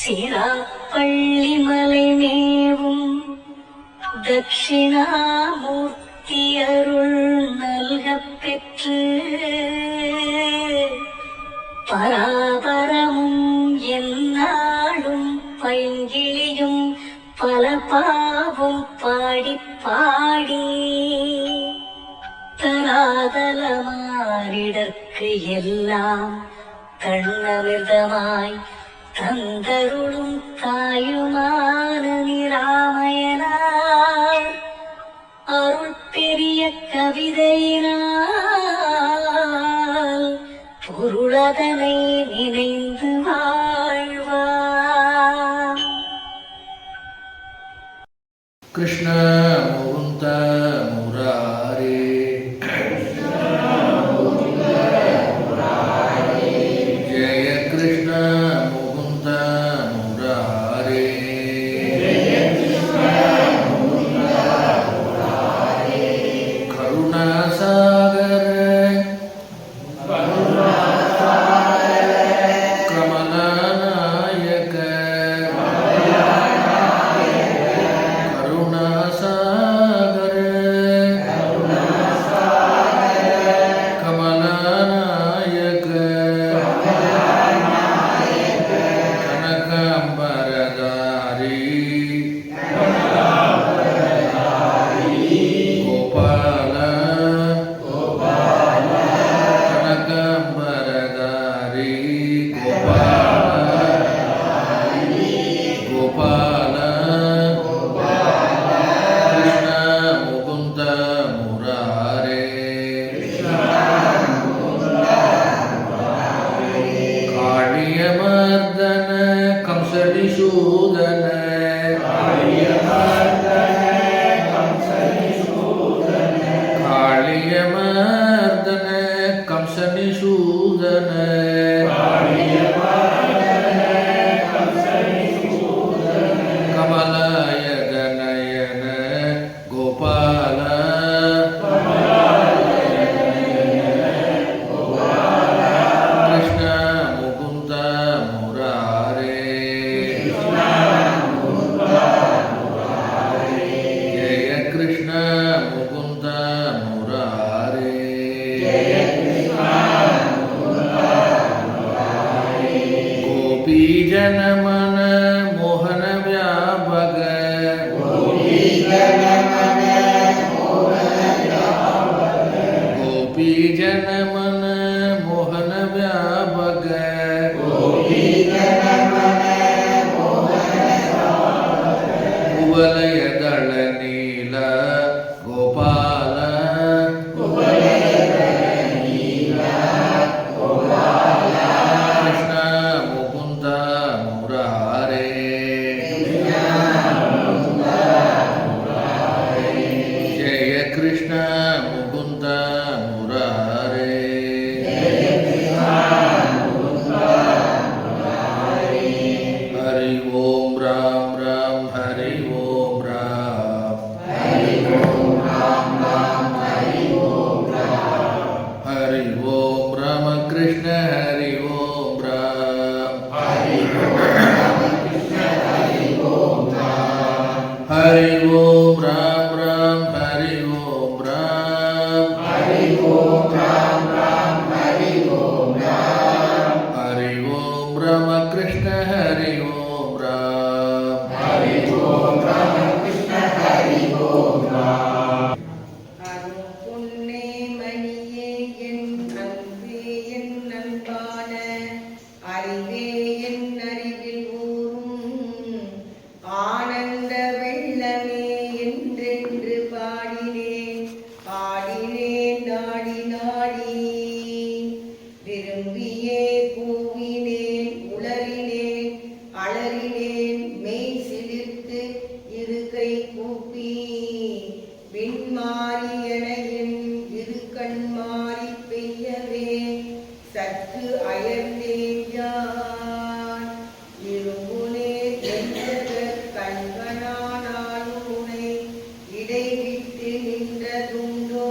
சிராப்பள்ளி மலை மேவும் தட்சிணாமூர்த்தி அருள் நல்கப் பெற்று பராபரமும் எந்நாளும் பைங்கிளியும் பல பாவும் பாடி பாடி தராதலமாரிடற்கு எல்லாம் தன்னமிர்தமாய் தந்தருளும் தாயுமான நிராமயனார் அருள் பெரிய கவிதையினால் பொருளதனை நினைந்து வாழ்வார். கிருஷ்ண முகுந்த முராரே ஜெய கிருஷ்ண முகுந்த முராரே கருணாசாகர கமலநாயக கருணாசாகர கமலநாயக கனகாம்பரதாரி கோபால கனகாம்பரதாரி கோபால கிருஷ்ண முகுந்த முராரே காளியமர்தன கம்சடிசூதன காளியமர்தன கம்சனிசூதன கமலயதனயன கோபால கிருஷ்ண முகுந்த முராரே ஜெய கிருஷ்ண முகுந்த முராரே கோபி ஜனமன மோகன வியாபக கோபி ஜனமன மோகன வியாபக குவலயதள நீல கோபால கிருஷ்ண முகுந்த முராரே ஜெய கிருஷ்ண முகுந்த முராரே ஹரி ஓம் ராம் ராம் ஹரி ஓம் ராம் ஹரி ஓம் ராமகிருஷ்ண ஹரி ஓம் ராம் ஹரி ஓம் ராம் ராம் ஹரி ஓம் ராம் ஹரி ஓம் ராமகிருஷ்ண ஹரி ஓம் ராம் அருள் பொன்னே மணியே என் அன்பே என் அன்பான அறிவே என் அறிவில் ஊறும் ஆனந்த வெள்ளமே என்றென்று பாடினேன் நாடி நாடி விரும்பியே கூவினேன் உளறினேன் அலறினேன் மெய் சிலிர்த்து இரு கை கூப்பி விண்மாறியன என் இரு கண் மாறி பெய்யவே சற்று அயர்ந்தேன் யான் இருமுனே எந்தவர் கண்கனானாலும் உனை இடைவிட்டு நின்றதுண்டோ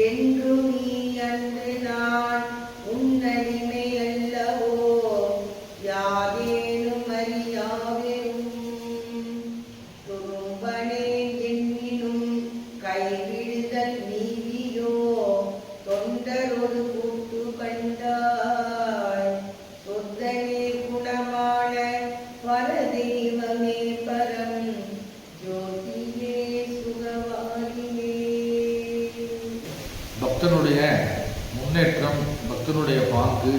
என்று நீ அன்று நான் உன்னடிமை அல்லவோ யாதே பக்தனுடைய முன்னேற்றம், பக்தனுடைய பாங்கு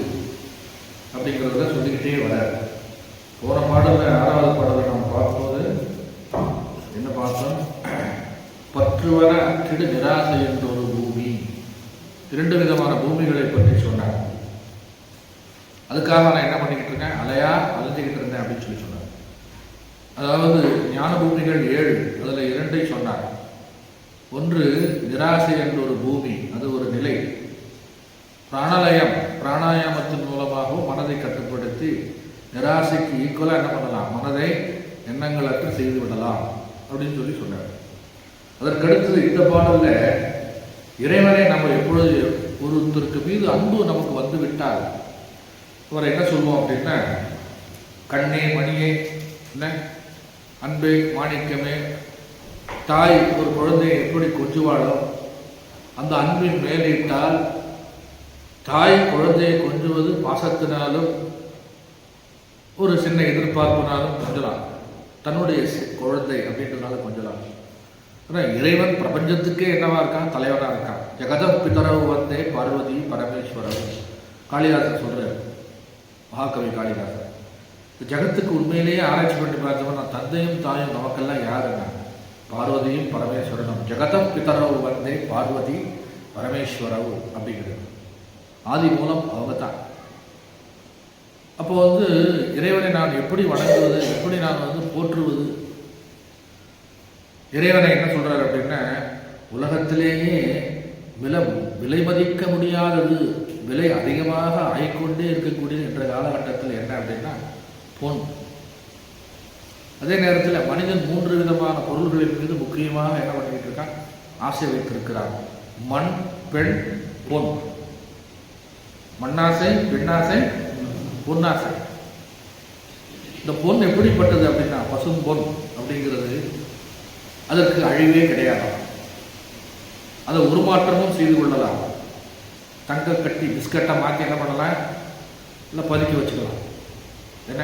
அப்படிங்கிறத சொல்லிக்கிட்டே வரார். போன பாடலில் 6வது பாடலை நாம் பார்க்கும்போது என்ன பார்த்தோம்? பற்றுவன அற்றிடு நிராசை என்ற ஒரு பூமி, 2 விதமான பூமிகளை பற்றி சொன்னார். அதுக்காக நான் என்ன பண்ணிக்கிட்டு இருக்கேன், அலைஞ்சிக்கிட்டு இருந்தேன் அப்படின்னு சொல்லி சொன்னார். அதாவது ஞான பூமிகள் 7, அதில் 2ஐ சொன்னார். ஒன்று நிராசை என்ற ஒரு பூமி, அது ஒரு நிலை. பிராணாயாமத்தின் மூலமாகவும் மனதை கட்டுப்படுத்தி நிராசைக்கு ஈக்குவலாக என்ன பண்ணலாம், மனதை எண்ணங்களற்று செய்து விடலாம் அப்படின்னு சொல்லி சொன்னார். அதற்கடுத்தது இந்த பாடலில் இறைவனை நம்ம எப்பொழுது ஒருத்தருக்கு மீது அன்பு நமக்கு வந்து விட்டால் அவரை என்ன சொல்லுவோம் அப்படின்னா, கண்ணே மணியே, என்ன அன்பே மாணிக்கமே, தாய் ஒரு குழந்தையை எப்படி கொஞ்சுவாளோ அந்த அன்பின் மேலிட்டால் தாய் குழந்தையை கொஞ்சுவது பாசத்தினாலும் ஒரு சின்ன எதிர்பார்ப்பினாலும் கொஞ்சலாம், தன்னுடைய குழந்தை அப்படின்றதுனால கொஞ்சலாம். ஆனால் இறைவன் பிரபஞ்சத்துக்கே என்னவா இருக்கான், தலைவனாக இருக்கான். ஜெகதம் பிதரவு வந்தே பார்வதி பரமேஸ்வரவு, காளிதாசன் சொல்றார், மகாகவி காளிதாசன். இந்த ஜகத்துக்கு உண்மையிலேயே ஆராய்ச்சி பண்ணி பார்த்தவன், நான் தந்தையும் தாயும் நமக்கெல்லாம் யாருங்க, பார்வதியும் பரமேஸ்வரனும். ஜெகதம் பிதரவு வந்தே பார்வதி பரமேஸ்வரவு அப்படிங்கிறது ஆதி மூலம் அவங்க தான். அப்போ இறைவனை நான் எப்படி வணங்குவது, எப்படி நான் போற்றுவது? இறைவனை என்ன சொல்றாரு அப்படின்னா, உலகத்திலேயே விலை மதிக்க முடியாதது, விலை அதிகமாக ஆகிக்கொண்டே இருக்கக்கூடிய என்ற காலகட்டத்தில் என்ன அப்படின்னா பொன். அதே நேரத்தில் மனிதன் 3 விதமான பொருள்களின் மீது முக்கியமாக என்ன பண்ணிட்டு இருக்கான், ஆசை வைத்திருக்கிறான். மண், பெண், பொன். மண்ணாசை, பெண்ணாசை, பொன்னாசை. இந்த பொன் எப்படிப்பட்டது அப்படின்னா பசும் பொன் அப்படிங்கிறது அதற்கு அழிவே கிடையாது. அதை உருமாற்றமும் செய்து கொள்ளலாம். தங்க கட்டி பிஸ்கட்டை மாற்றி என்ன பண்ணலாம், இல்லை பதுக்கி வச்சுக்கலாம். என்ன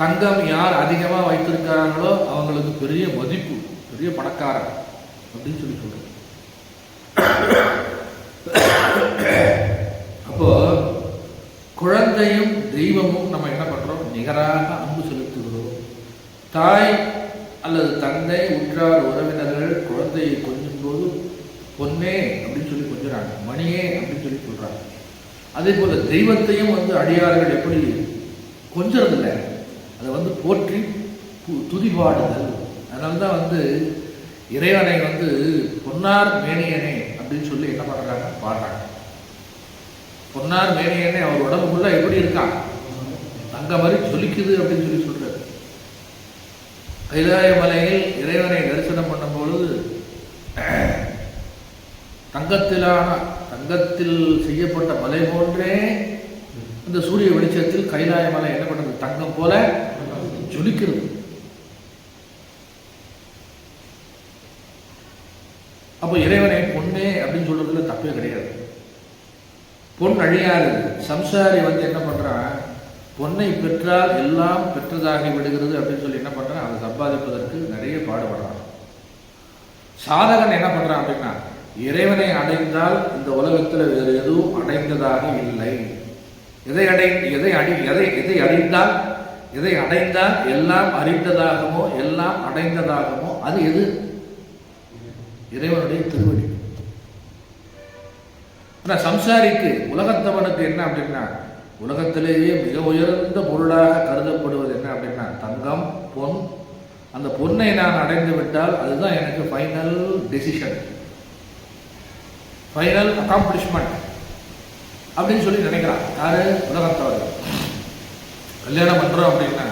தங்கம் யார் அதிகமாக வைத்திருக்கிறாங்களோ அவங்களுக்கு பெரிய மதிப்பு, பெரிய பணக்காரன் அப்படின்னு சொல்லி சொல்றோம். அப்போ குழந்தையும் தெய்வமும் நம்ம என்ன பண்றோம், நிகராக அன்பு செலுத்துகிறோம். தாய் அல்லது தந்தை, உற்றார் உறவினர்கள் குழந்தையை கொஞ்சும் போது பொன்னே அப்படின்னு சொல்லி கொஞ்சுறாங்க, மணியே அப்படின்னு சொல்லி சொல்றாங்க. அதே போல தெய்வத்தையும் அடியார்கள் எப்படி கொஞ்சறதில்லை, அதை போற்றி துதிபாடுதல். அதனால்தான் இறைவனை பொன்னார் மேனியனே அப்படின்னு சொல்லி என்ன பண்றாங்க, பாடுறாங்க. பொன்னார் மேனியனே, அவர் உடம்புக்குள்ள எப்படி இருக்கான், தங்க மாதிரி ஜொலிக்குது அப்படின்னு சொல்லி சொல்றாரு. கைலாய மலையில் இறைவனை தரிசனம் பண்ணும் பொழுது தங்கத்தில் செய்யப்பட்ட மலை போன்றே இந்த சூரிய வெளிச்சத்தில் கைலாய மலை என்ன பண்ணது, தங்கம் போல ஜொலிக்கிறது. அப்போ இறைவனை பொன்னே அப்படின்னு சொல்றதுல தப்பே கிடையாது. பொன் அழியாது. சம்சாரி என்ன பண்றான், பொன்னை பெற்றால் எல்லாம் பெற்றதாகி விடுகிறது அப்படின்னு சொல்லி என்ன பண்றான், அதை சம்பாதிப்பதற்கு நிறைய பாடுபடுறான். சாதகன் என்ன பண்றான் அப்படின்னா, இறைவனை அடைந்தால் இந்த உலகத்தில் வேறு எதுவும் அடைந்ததாக இல்லை. எதை அடைந்தால் எல்லாம் அறிந்ததாகவோ எல்லாம் அடைந்ததாகவோ அது எது, இறைவனுடைய திருவடி. ஆனால் சம்சாரிக்கு, உலகத்தவனுக்கு என்ன அப்படின்னா, உலகத்திலேயே மிக உயர்ந்த பொருளாக கருதப்படுவது என்ன அப்படின்னா தங்கம், பொன். அந்த பொன்னை நான் அடைந்து விட்டால் அதுதான் எனக்கு ஃபைனல் டெசிஷன், ஃபைனல் அக்காம்ப்ளிஷ்மெண்ட் அப்படின்னு சொல்லி நினைக்கிறான். யாரு, உலகத்தவர். கல்யாணம் பண்றோம் அப்படின்னா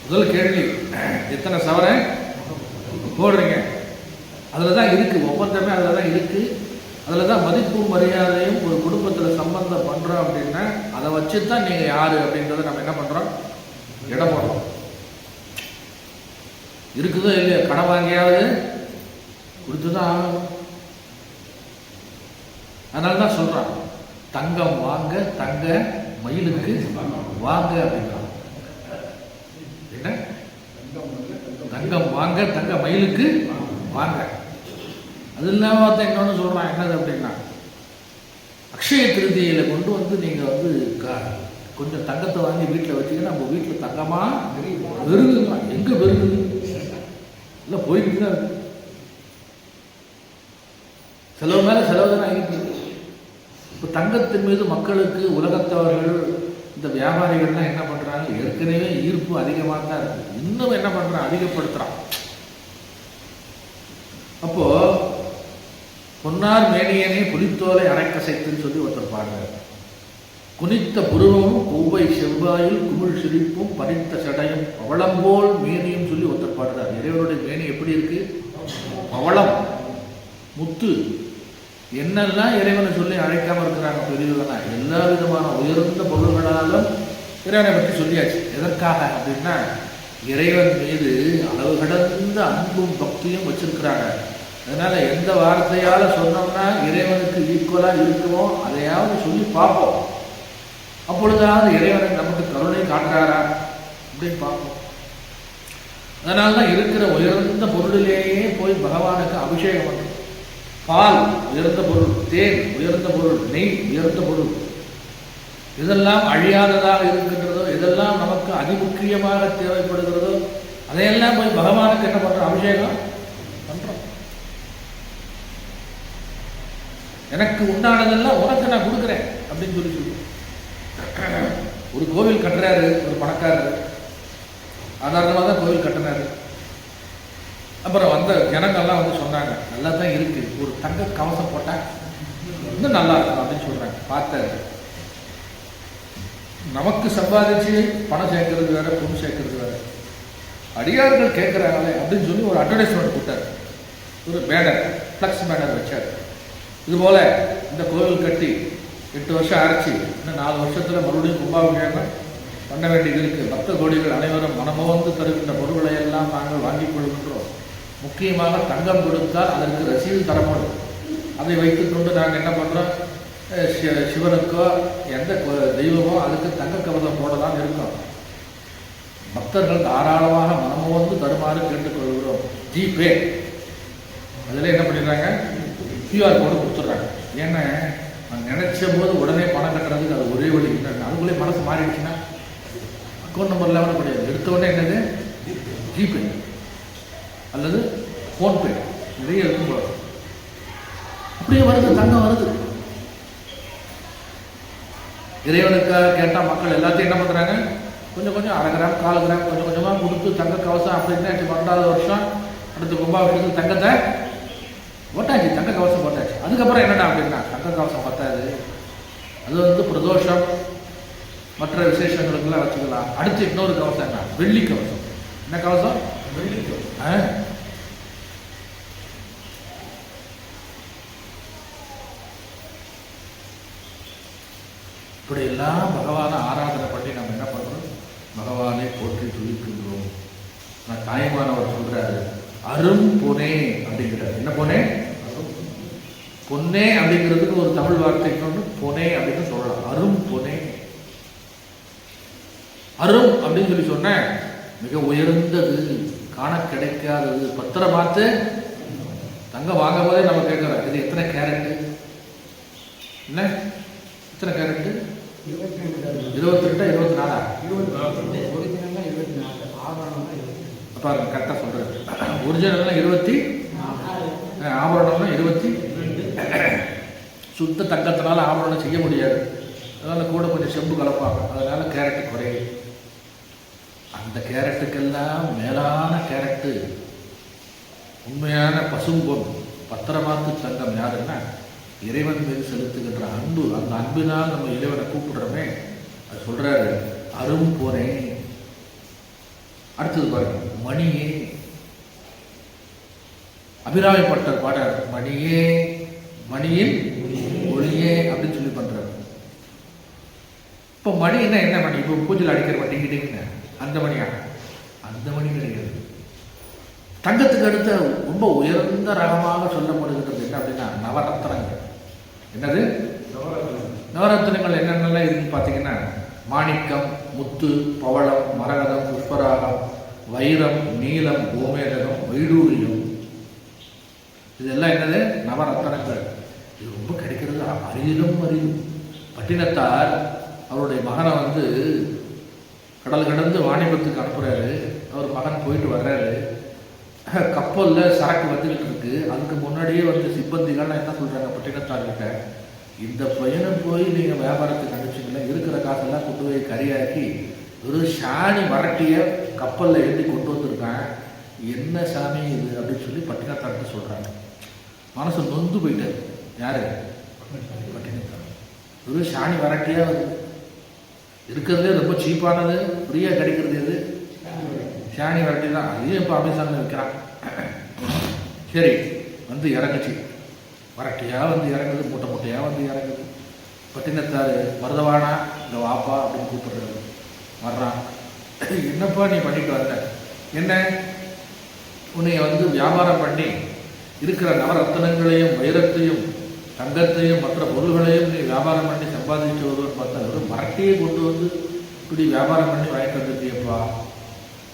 முதல் கேள்வி, எத்தனை சவரை போடுறீங்க? அதில் தான் இருக்கு ஒப்பந்தமே, அதில் தான் இருக்கு. அதில் தான் மதிப்பும் மரியாதையும் ஒரு குடும்பத்தில் சம்பந்தம் பண்ணுறோம் அப்படின்னா அதை வச்சு தான் நீங்கள் யார் அப்படின்றத நம்ம என்ன பண்ணுறோம், இடம் போடுறோம். இருக்குதோ இல்லையா, கடன் வாங்கியாவது கொடுத்துதான் ஆகணும். அதனால தான் சொல்கிறான், தங்கம் வாங்க தங்க மயிலுக்கு வாங்க அப்படின்றான். என்ன, தங்கம் வாங்க தங்க மயிலுக்கு வாங்க. அது இல்லாமல் ஒருத்தன் இன்னொன்று சொல்கிறான், என்னது அப்படின்னா, அக்ஷய திருதியில் கொண்டு வந்து நீங்கள் வந்து கொஞ்சம் தங்கத்தை வாங்கி வீட்டில் வச்சிங்கன்னா நம்ம வீட்டில் தங்கமாக வெறுகுமா? எங்கே வெறுகுது? இல்லை போய்கிட்டு தான் இருக்கு. செலவு மேலே செலவு தானே ஆகிட்டு. இப்போ தங்கத்தின் மீது மக்களுக்கு உலகத்தவர்கள் இந்த வியாபாரிகள்லாம் என்ன பண்ணுறாங்க, ஏற்கனவே ஈர்ப்பு அதிகமாக தான் இருக்குது, இன்னும் என்ன பண்ணுறான், அதிகப்படுத்துகிறான். அப்போது பொன்னார் மேனியனே புலித்தோலை அரைக்கசைத்துன்னு சொல்லி ஒருத்தர் பாடுறார். குனித்த புருவமும் பூவை செவ்வாயில் குமிழ் சிரிப்பும் பறித்த சடையும் பவளம்போல் மேனியும் சொல்லி ஒருத்தர் பாடுறார். இறைவனுடைய மேனி எப்படி இருக்கு? பவளம், முத்து, என்னெல்லாம் இறைவனை சொல்லி அழைக்காம இருக்கிறாங்க பெரியவர்களா. எல்லா விதமான உயர்ந்த பொருள்களாலும் இறைவனை பற்றி சொல்லியாச்சு. எதற்காக அப்படின்னா, இறைவன் மீது அளவு கடந்த அன்பும் பக்தியும் வச்சிருக்கிறாங்க. அதனால எந்த வார்த்தையால சொன்னோம்னா இறைவனுக்கு ஈக்குவலா இருக்குமோ அதையாவது சொல்லி பார்ப்போம். அப்பொழுதாவது இறைவனை நமக்கு கருணை காட்டுறாரா அப்படின்னு பார்ப்போம். அதனால்தான் இருக்கிற உயர்ந்த பொருளிலேயே போய் பகவானுக்கு அபிஷேகம் பண்ணும். பால் உயர்ந்த பொருள், தேன் உயர்ந்த பொருள், நெய் உயர்ந்த பொருள். இதெல்லாம் அழியாததாக இருக்கின்றதோ, இதெல்லாம் நமக்கு அதிமுக்கியமாக தேவைப்படுகிறதோ அதையெல்லாம் போய் பகவானுக்கு என்ன பண்றோம்? அபிஷேகம் பண்றோம். எனக்கு உண்டானதெல்லாம் உனக்கு நான் கொடுக்குறேன் அப்படின்னு சொல்லி சொல்லுவோம். ஒரு கோவில் கட்டுறாரு ஒரு பணக்காரர், சாதாரணமாக தான் கோவில் கட்டினாரு. அப்புறம் வந்த ஜனங்கள்லாம் வந்து சொன்னாங்க, நல்லா தான் இருக்கு, ஒரு தங்க கவசம் போட்டா இன்னும் நல்லா இருக்கும் அப்படின்னு சொல்றாங்க. பார்த்தாரு, நமக்கு சம்பாதிச்சு பணம் சேர்க்கறது வேற, பொண்ணு சேர்க்கறது வேற, அடியார்கள் கேட்குறாங்களே அப்படின்னு சொல்லி ஒரு அட்வர்டைஸ்மெண்ட் கொடுத்தாரு. ஒரு பேனர், ஃப்ளக்ஸ் பேனர் வச்சார். இதுபோல் இந்த கோவில் கட்டி 8 வருஷம் ஆச்சு, இன்னும் 4 வருஷத்தில் மறுபடியும் கும்பாபிஷேகம் பண்ண வேண்டியது இருக்குது. பக்த கோடிகள் அனைவரும் மனமோந்து தருகின்ற பொருள்களை எல்லாம் நாங்கள் வாங்கிக் கொள்கின்றோம். முக்கியமாக தங்கம் கொடுத்தால் அதற்கு ரசீது தரப்படும். அதை வைத்துக்கொண்டு நாங்கள் என்ன பண்ணுறோம், சிவனுக்கோ எந்த தெய்வமோ அதுக்கு தங்க கவசம் போடலாம் இருக்கோம். பக்தர்கள் தாராளமாக மனமோந்து தருமாறு கேட்டுக்கொள்கிறோம். ஜிபே அதில் என்ன பண்ணிடுறாங்க, கியூஆர் கோடு கொடுத்துட்றாங்க. ஏன்னா நான் நினைச்ச போது உடனே பணம் கட்டுறதுக்கு அது ஒரே வழி இல்லை. அதுக்குள்ளே மனசு மாறிடுச்சுன்னா அக்கௌண்ட் நம்பர் லெவலில் கிடையாது, எடுத்த உடனே என்னது ஜிபே அல்லது ஃபோன்பே நிறைய இருக்கும் போது அப்படியே வருது, தங்கம் வருது. இறைவனுக்காக கேட்டால் மக்கள் எல்லாத்தையும் என்ன பண்ணுறாங்க, கொஞ்சம் கொஞ்சம் 1/2 கிராம் 1/4 கிராம் கொஞ்சம் கொஞ்சமாக கொடுத்து தங்க கவசம் அப்படின்னு 12வது வருஷம் அடுத்த கும்பாபிஷேகத்தில் தங்கத்தை போட்டாச்சு, தங்க கவசம் போட்டாச்சு. அதுக்கப்புறம் என்னடா அப்படின்னா, தங்க கவசம் பத்தாது, அது வந்து பிரதோஷம் மற்ற விசேஷங்களுக்கெல்லாம் வச்சுக்கலாம். அடுத்து இன்னொரு கவசம் என்ன, வெள்ளி கவசம். என்ன கவசம்? வெள்ளி கவசம். இப்படி எல்லாம் பகவானை ஆராதனை பண்ணி நம்ம என்ன பண்றோம், பகவானை போற்றி துதிக்கின்றோம். நான் தாய்மானவர் சொல்றாரு, அரும் பொனே அப்படிங்கிறார். என்ன பொனே? பொன்னே அப்படிங்கிறதுக்கு ஒரு தமிழ் வார்த்தை இன்னொன்று பொனே அப்படின்னு சொல்லலாம். அரும் பொனே. அரும் அப்படின்னு சொல்லி சொன்ன மிக உயர்ந்தது, காண கிடைக்காதது. பத்திர பார்த்து தங்கம் வாங்கும் போதே நம்ம கேட்கிறோம், இது எத்தனை கேரட்டு, என்ன எத்தனை கேரட்டு? 22 24 பாருங்க, கரெக்டாக சொல்றாரு. ஒரிஜினல் 20, ஆபரணம்னா 22. சுத்த தங்கத்தினால ஆபரணம் செய்ய முடியாது, அதனால கூட கொஞ்சம் செம்பு கலப்பாங்க, அதனால கேரட்டு குறையும். அந்த கேரட்டுக்கெல்லாம் மேலான கேரட்டு உண்மையான பசும்பொன் பத்திரமாத்து தங்கம் யாருன்னா இறைவன் மீது செலுத்துகின்ற அன்பு. அந்த அன்பினால் நம்ம இறைவனை கூப்பிடுறோமே, அது சொல்றாரு அரும் போனேன். அடுத்தது பாருங்க, மணியே. அபிராமிப்பட்டர் பாடார், மணியே மணியின் ஒளியே அப்படின்னு சொல்லி பண்றாரு. இப்போ மணின்னா என்ன மணி? இப்போ பூஜையில் அடிக்கிற மணி டிங்கிட்டிங்க அந்த மணியா? அந்த மணி கிடையாது. தங்கத்துக்கு அடுத்த ரொம்ப உயர்ந்த ரகமாக சொல்லப்படுகின்றது என்ன அப்படின்னா நவரத்னங்கள். என்னது நவரத்னங்கள்? என்னென்னலாம் இருக்குன்னு பார்த்தீங்கன்னா, மாணிக்கம், முத்து, பவளம், மரகதம், புஷ்பராகம், வைரம், நீலம், கோமேதகம், வைடூரியம், இதெல்லாம் என்னது? நவரத்தனங்கள். இது ரொம்ப கிடைக்கிறது அரிதிலும் அரிதும். பட்டினத்தார் அவருடைய மகனை வந்து கடல் கடந்து வாணிபத்துக்கு அனுப்புகிறாரு. அவர் மகன் போயிட்டு வர்றாரு. கப்பலில் சரக்கு வந்துக்கிட்டு இருக்கு. அதுக்கு முன்னாடியே வந்து சிப்பந்திகள்லாம் என்ன சொல்கிறாங்க பட்டினத்தார்கிட்ட, இந்த பையனை போய் நீங்கள் வியாபாரத்துக்கு அனுப்பிச்சிங்களா, இருக்கிற காசெல்லாம் கொண்டு போய் கறியாக்கி ஒரு சாணி வரட்டிய கப்பலில் எழுதி கொண்டு வந்திருக்கான், என்ன சாமி இது அப்படின்னு சொல்லி பட்டினத்தார்கிட்ட சொல்கிறாங்க. மனசு நொந்து போயிட்டார். யார்? பட்டினத்தார். ஒரு சாணி வரட்டியாக வருது. இருக்கிறதுலே ரொம்ப சீப்பானது, ஃப்ரீயாக கிடைக்கிறது எது? சாணி வரட்டி தான். அதையும் இப்போ அமேசானில் விற்கிறான். சரி, வந்து இறங்குச்சு. வரட்டியாக வந்து இறங்குது, மூட்டை மூட்டையாக வந்து இறங்குது. பட்டினத்தார் மருதவானா இந்த வாப்பா அப்படின்னு கூப்பிடுறது. வர்றான். என்னப்பா நீ பண்ணிட்டு வந்த? என்ன, உன்னை வந்து வியாபாரம் பண்ணி இருக்கிற நவரத்தனங்களையும் வைரத்தையும் தங்கத்தையும் மற்ற பொருள்களையும் நீ வியாபாரம் பண்ணி சம்பாதிச்சு வருவன்னு பார்த்தா வெறும் மரட்டையே கொண்டு வந்து இப்படி வியாபாரம் பண்ணி வாங்கிட்டு வந்துட்டியப்பா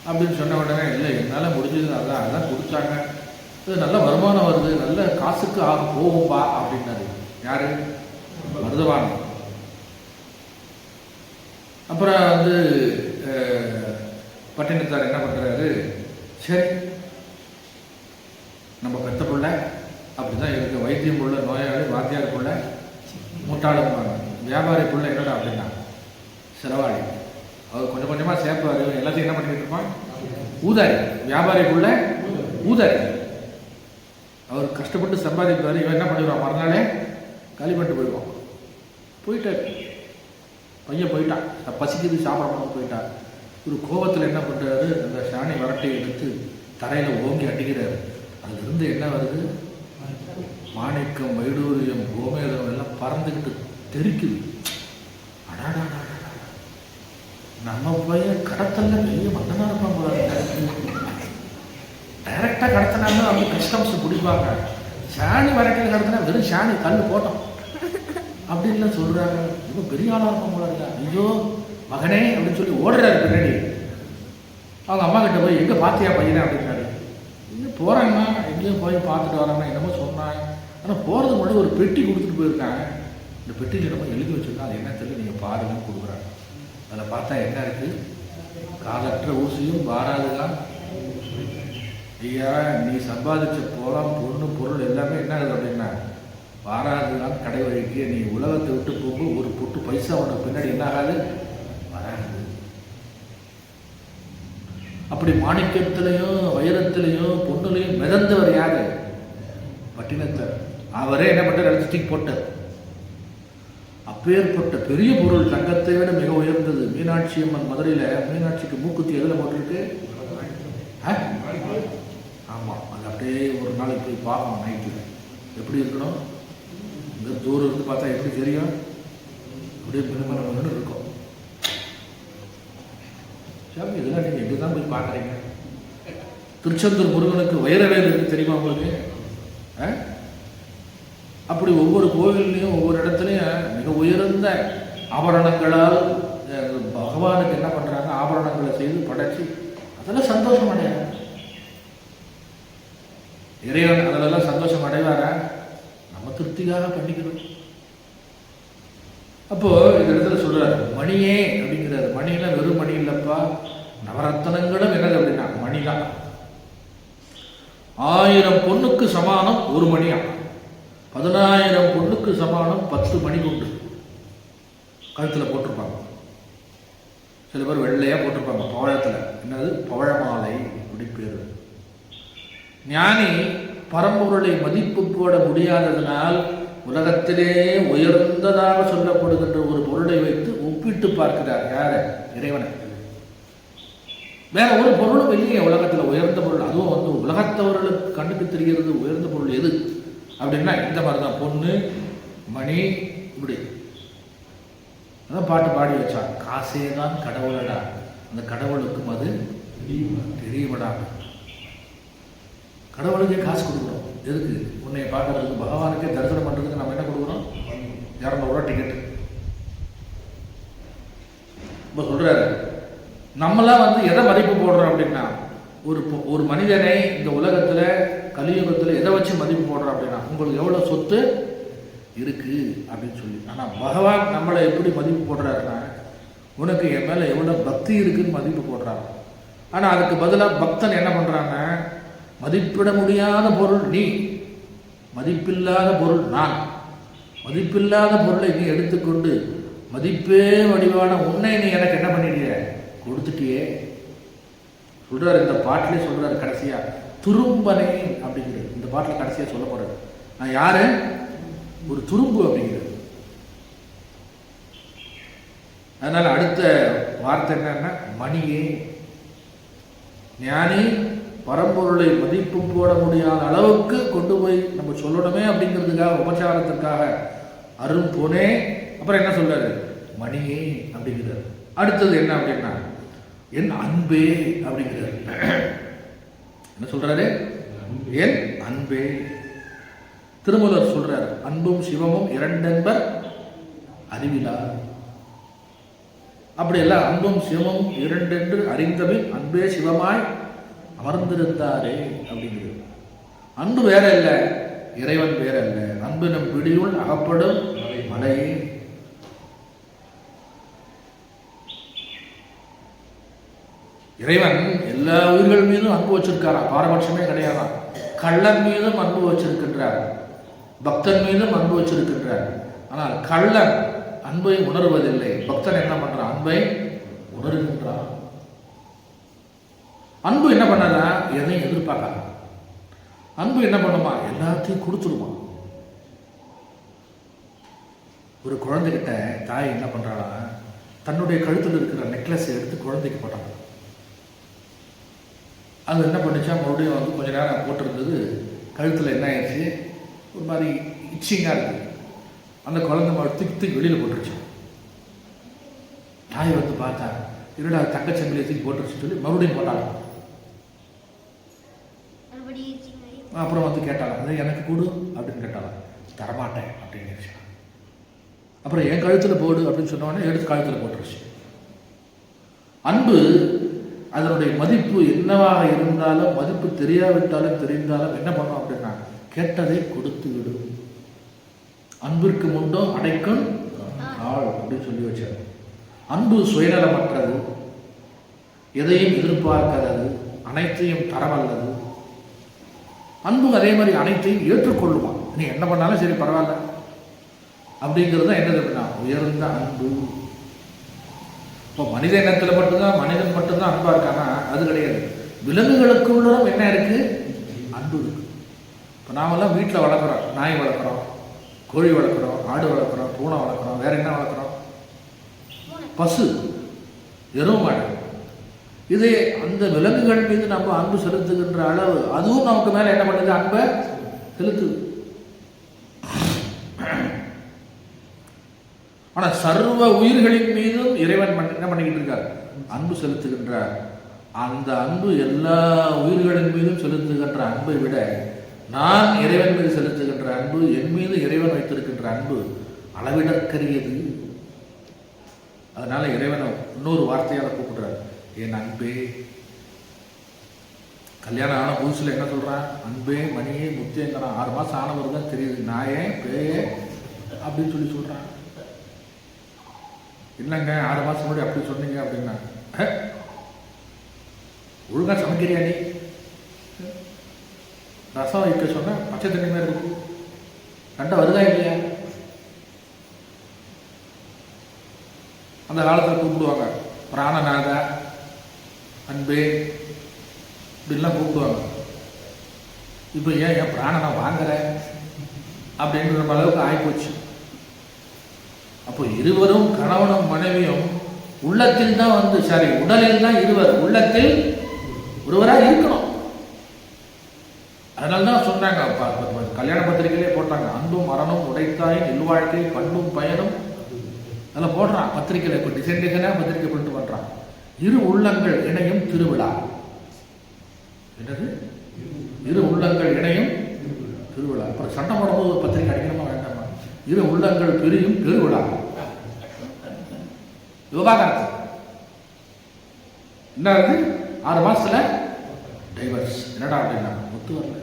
அப்படின்னு சொன்ன உடனே, இல்லை என்னால் முடிஞ்சது அதான் கொடுத்தாங்க, இது நல்ல வருமானம் வருது, நல்ல காசுக்கு ஆக போகும்பா அப்படின்னாரு. யாரு? மருதவான். அப்புறம் வந்து பட்டினத்தார் என்ன பண்ணுறாரு, சரி நம்ம பெத்த பிள்ளை அப்படிதான் இருக்கு, வைத்தியம் புள்ள நோயாளி, வாத்தியார் புள்ள மூட்டாளும்பாங்க, வியாபாரி புள்ள என்னடா அப்படின்னா செலவாளி. அவர் கொஞ்சம் கொஞ்சமாக சேர்ப்பார், எல்லாத்தையும் என்ன பண்ணிட்டு இருப்பான்? ஊதாரி. வியாபாரி புள்ள ஊதாரி. அவர் கஷ்டப்பட்டு சம்பாதிப்பார், இவன் என்ன பண்ணிடுவான்? மறுநாளே காலி பண்ணிட்டு போயிடுவான். போயிட்டார் பையன், போயிட்டான். பசிக்குது சாப்பிடணும் போயிட்டான். ஒரு கோபத்தில் என்ன பண்ணுறாரு, அந்த சாணி வரட்டையை எடுத்து தரையில் ஓங்கி அடிக்கிறாரு. அதுலேருந்து என்ன வருது? மாணிக்கம், வைடூரியம், கோமேதம் எல்லாம் பறந்துக்கிட்டு தெரிக்குது. அடாடா, நம்ம பையன் கடத்தல பெரிய மன்னனா இருப்பான் போல. டைரக்டா கடத்தினாலும் அவங்க கஸ்டம்ஸ் பிடிப்பாங்க. சாணி வரட்டில் கடத்தினா வெறும் சாணி கல் போட்டோம் அப்படின்லாம் சொல்றாங்க. ரொம்ப பெரிய ஆளா இருப்பான் போல இருக்கா. ஐயோ மகனே அப்படின்னு சொல்லி ஓடுறாரு பின்னாடி. அவங்க அம்மா கிட்ட போய், எங்க பாத்தியா பையனே அப்படின்னாரு. இன்னும் போறாங்கன்னா எங்கேயும் போய் பார்த்துட்டு வராங்கன்னா என்னமோ சொன்னாங்க. ஆனால் போகிறது முன்னாடி ஒரு பெட்டி கொடுத்துட்டு போயிருக்காங்க. இந்த பெட்டியில் என்னமோ எழுதி வச்சுருக்கா, அது என்ன தெரியல, நீங்கள் பாருங்கன்னு கொடுக்குறாங்க. அதில் பார்த்தா என்ன இருக்குது? காலற்ற ஊசியும் வாராதுதான். ஐயா நீ சம்பாதிச்ச போலாம் பொண்ணு பொருள் எல்லாமே என்ன ஆகுது அப்படின்னா வாராதுதான். கடை வழிக்கு நீ உலகத்தை விட்டு போகும்போது ஒரு பொட்டு பைசா உனக்கு பின்னாடி என்ன ஆகாது? வராது. அப்படி மாணிக்கத்திலையும் வைரத்திலையும் பொண்ணுலையும் மிதந்தவர் யாரு? பட்டினத்தார். அவரே என்ன பண்ணார்? லிப்ஸ்டிக் போட்டார். அப்பேற்பட்ட பெரிய பொருள், தங்கத்தை விட மிக உயர்ந்தது. மீனாட்சி அம்மன் மதுரையில மீனாட்சிக்கு மூக்குத்தி எதுல போட்டிருக்கு? ஆமா, அது அப்படியே ஒரு நாளைக்கு போய் பார்க்கணும். நைட்டு எப்படி இருக்கணும்? இந்த தூரம் இருந்து பார்த்தா எப்படி தெரியும்? அப்படியே மினுமனு இருக்கும். சாமி இதெல்லாம் நீங்க எங்கதான் போய் பார்க்குறீங்க? திருச்செந்தூர் முருகனுக்கு வைரவேல் இருக்கு தெரியுமா உங்களுக்கு? அப்படி ஒவ்வொரு கோவில்லையும் ஒவ்வொரு இடத்துலையும் மிக உயர்ந்த ஆபரணங்களால் பகவானுக்கு என்ன பண்றாங்க? ஆபரணங்களை செய்து படைச்சு அதெல்லாம் சந்தோஷம் அடையாங்க. இறைவன் அதெல்லாம் சந்தோஷம் அடைவார? நம்ம திருப்திக்காக பண்ணிக்கணும். அப்போ இந்த இடத்துல சொல்றாரு மணியே அப்படிங்கிறாரு. மணியெல்லாம் வெறும் மணி இல்லப்பா, நவரத்தனங்களும் என்னது அப்படின்னா மணிதான். 1000 பொண்ணுக்கு சமானம் ஒரு மணியா, 10000 பொண்ணுக்கு சமானம் 10 மணி கொண்டு கழுத்துல போட்டிருப்பாங்க. சில பேர் வெள்ளையா போட்டிருப்பாங்க பவழத்துல. என்னது? பவழமாலை அப்படி பேரு. ஞானி பரம்பொருளை மதிப்பு போட முடியாததனால் உலகத்திலே உயர்ந்ததாக சொல்லப்படுகின்ற ஒரு பொருளை வைத்து ஒப்பிட்டு பார்க்கிறார். யார? இறைவனை. வேற ஒரு பொருளும் இல்லையே உலகத்துல உயர்ந்த பொருள். அதுவும் வந்து உலகத்தவர்களுக்கு கண்ணுக்கு தெரிகிறது உயர்ந்த பொருள் எது அப்படின்னா இந்த மாதிரிதான். பொண்ணு மணி இப்படி அதான் பாட்டு பாடி வச்சான். காசே தான் கடவுளடா, அந்த கடவுளுக்கும் அது தெரியுமடா. கடவுளுக்கே காசு கொடுக்குறோம். எதுக்கு? உன்னை பார்க்கறதுக்கு, பகவானுக்கே தரிசனம் பண்றதுக்கு நம்ம என்ன கொடுக்குறோம்? 200 ரூபா டிக்கெட். இப்போ சொல்றாரு நம்மளாம் வந்து எதை மதிப்பு போடுறோம் அப்படின்னா ஒரு மனிதனை இந்த உலகத்துல கலியுகத்தில் எதை வச்சு மதிப்பு போடுறோம் அப்படின்னா உங்களுக்கு எவ்வளோ சொத்து இருக்கு அப்படின்னு சொல்லி. ஆனால் பகவான் நம்மளை எப்படி மதிப்பு போடுறாருன்னா உனக்கு என் மேலே எவ்வளோ பக்தி இருக்குன்னு மதிப்பு போடுறாங்க. ஆனால் அதுக்கு பதிலாக பக்தன் என்ன பண்ணுறாங்க, மதிப்பிட முடியாத பொருள் நீ, மதிப்பில்லாத பொருள் நான், மதிப்பில்லாத பொருளை நீ எடுத்துக்கொண்டு மதிப்பே வடிவான உன்னை நீ எனக்கு என்ன பண்ணிட்டிய கொடுத்துட்டியே சொல்றாரு. இந்த பாட்டிலே சொல்றாரு கடைசியா துரும்பனை அப்படிங்கிறது. இந்த பாட்டில் கடைசியா சொல்ல போறாரு நான் யாரு, ஒரு துரும்பு அப்படிங்கிறது. அதனால அடுத்த வார்த்தை என்னன்னா மணியே. ஞானி பரம்பொருளை மதிப்பு போட முடியாத அளவுக்கு கொண்டு போய் நம்ம சொல்லணுமே அப்படிங்கிறதுக்காக உபச்சாரத்திற்காக அருள் போனே. அப்புறம் என்ன சொல்றாரு, மணியே அப்படிங்கிறார். அடுத்தது என்ன அப்படின்னா என் அன்பே அப்படிங்கிறார். என்ன சொல்றாரு, என் அன்பே. திருமூலர் சொல்றார், அன்பும் சிவமும் இரண்டென்பர் அறிவிலா. அப்படியெல்லாம் அன்பும் சிவமும் இரண்டென்று அறிந்தபின் அன்பே சிவமாய் அமர்ந்திருந்தாரே அப்படிங்கிறது. அன்பு வேற இல்லை, இறைவன் வேற இல்லை. அன்பு நம் பிடியுள் அகப்படும் மலையே. இறைவன் எல்லா உயிர்கள் மீதும் அன்பு வச்சிருக்காரா, பாரபட்சமே கிடையாதா. கள்ளன் மீதும் அன்பு வச்சிருக்கின்றார், பக்தன் மீதும் அன்பு வச்சிருக்கின்றார். ஆனால் கள்ளன் அன்பை உணர்வதில்லை, பக்தன் என்ன பண்றான், அன்பை உணர்கின்றான். அன்பு என்ன பண்ணதா, எதையும் எதிர்பார்க்காத. அன்பு என்ன பண்ணுமா, எல்லாத்தையும் கொடுத்துருமா. ஒரு குழந்தைகிட்ட தாய் என்ன பண்றாளா, தன்னுடைய கழுத்தில் இருக்கிற நெக்லஸ் எடுத்து குழந்தைக்கு போட்டாங்க. அது என்ன பண்ணிச்சா, மறுபடியும் வந்து கொஞ்ச நேரம் போட்டிருந்தது, கழுத்தில் என்ன ஆயிடுச்சு, ஒரு மாதிரி இச்சிங்காக இருக்குது. அந்த குழந்தை தூக்கி வெளியில் போட்டுருச்சு. தாய் வந்து பார்த்தா, இருடா தங்கச்சங்கிலியை தூக்கி போட்டுருச்சு சொல்லி மறுபடியும் போட்டாங்க. அப்புறம் வந்து கேட்டாங்க, அதை எனக்கு கொடு அப்படின்னு கேட்டாங்க. தரமாட்டேன் அப்படின்னு. அப்புறம் என் கழுத்தில் போடு அப்படின்னு சொன்னோடனே எடுத்து கழுத்தில் போட்டுருச்சு. அன்பு அதனுடைய மதிப்பு என்னவாக இருந்தாலும், மதிப்பு தெரியாவிட்டாலும் தெரிந்தாலும் என்ன பண்ணும் அப்படின்னா, கேட்டதை கொடுத்து விடும். அன்பிற்கு முண்டோ அடைக்கும் ஆள் அப்படின்னு சொல்லி வச்சார். அன்பு சுயநலமற்றது, எதையும் எதிர்பார்க்காதது, அனைத்தையும் தரவல்லது. அன்பு அதே மாதிரி அனைத்தையும் ஏற்றுக்கொள்ளுமா. நீ என்ன பண்ணாலும் சரி பரவாயில்ல அப்படிங்கிறது என்னது அப்படின்னா உயர்ந்த அன்பு. இப்போ மனித இனத்தில் மட்டும்தான், மனிதன் மட்டும்தான் அன்பா இருக்கானா, அது கிடையாது. விலங்குகளுக்குள்ளும் என்ன இருக்கு, அன்பு இருக்கு. இப்போ நாமெல்லாம் வீட்டில் வளர்க்குறோம், நாய் வளர்க்குறோம், கோழி வளர்க்குறோம், ஆடு வளர்க்குறோம், பூனை வளர்க்குறோம், வேற என்ன வளர்க்குறோம், பசு, எருவு மாடு. இதே அந்த விலங்குகள் மீது நம்ம அன்பு செலுத்துகின்ற அளவு அதுவும் நமக்கு மேல என்ன பண்ணுது, அன்பை செலுத்துது. ஆனா சர்வ உயிர்களின் மீதும் இறைவன் என்ன பண்ணிக்கிட்டு இருக்கார், அன்பு செலுத்துகின்றார். அந்த அன்பு எல்லா உயிர்களின் மீதும் செலுத்துகின்ற அன்பை விட நான் இறைவன் மீது செலுத்துகின்ற அன்பு, என் மீது இறைவன் வைத்திருக்கின்ற அன்பு அளவிடற்கரியது. அதனால இறைவனை இன்னொரு வார்த்தையால கூப்பிடுறார், என் அன்பே. கல்யாணம் ஆன புதுசுல என்ன சொல்றான், அன்பே மணியே முத்தேங்கிறான். 6 மாசம் ஆனவர் தான் தெரியுது நாயே பேயே அப்படின்னு சொல்லி சொல்றான். இல்லைங்க 6 மாசம் முன்னாடி அப்படி சொன்னீங்க அப்படின்னா, ஒழுங்கா சமைக்கிறியா நீ, ரசம் வைக்க சொன்ன பச்சை தண்ணி மாதிரி இருக்கு, கண்ட வருதா இல்லையா. அந்த காலத்தில் கூப்பிடுவாங்க பிராணநாதா, அன்பே இப்படிலாம் கூப்பிடுவாங்க. இப்போ ஏன் பிராணனை வாங்குற அப்படின்ற அளவுக்கு ஆகிப்போச்சு. அப்போ இருவரும் கணவனும் மனைவியும் உள்ளத்தில் தான் வந்து சாரி உடலில் தான் இருவர், உள்ளத்தில் ஒருவராக இருக்கணும். அதனால தான் சொன்னாங்க, கல்யாண பத்திரிகையிலே போட்டாங்க, அன்பும் மரணம் உடைத்தாயின் இல்வாழ்க்கை பண்பும் பயனும். அதில் போடுறான் பத்திரிகையில். இப்போ டிசைன் டிசைனாக பத்திரிகை பண்ணிட்டு பண்ணுறான். இரு உள்ளங்கள் இணையும் திருவிழா. என்னது, இரு உள்ளங்கள் இணையும் திருவிழா. அப்புறம் சண்டை போடும்போது ஒரு பத்திரிகை அடிக்கணுமா வேண்டாமா, இரு உள்ளங்கள் பிரியும் பெருவிழா. விவாகரத்து என்ன இருக்கு, 6 மாசத்துல டைவர்ஸ். என்னடா அப்படின்னா ஒத்து வரல,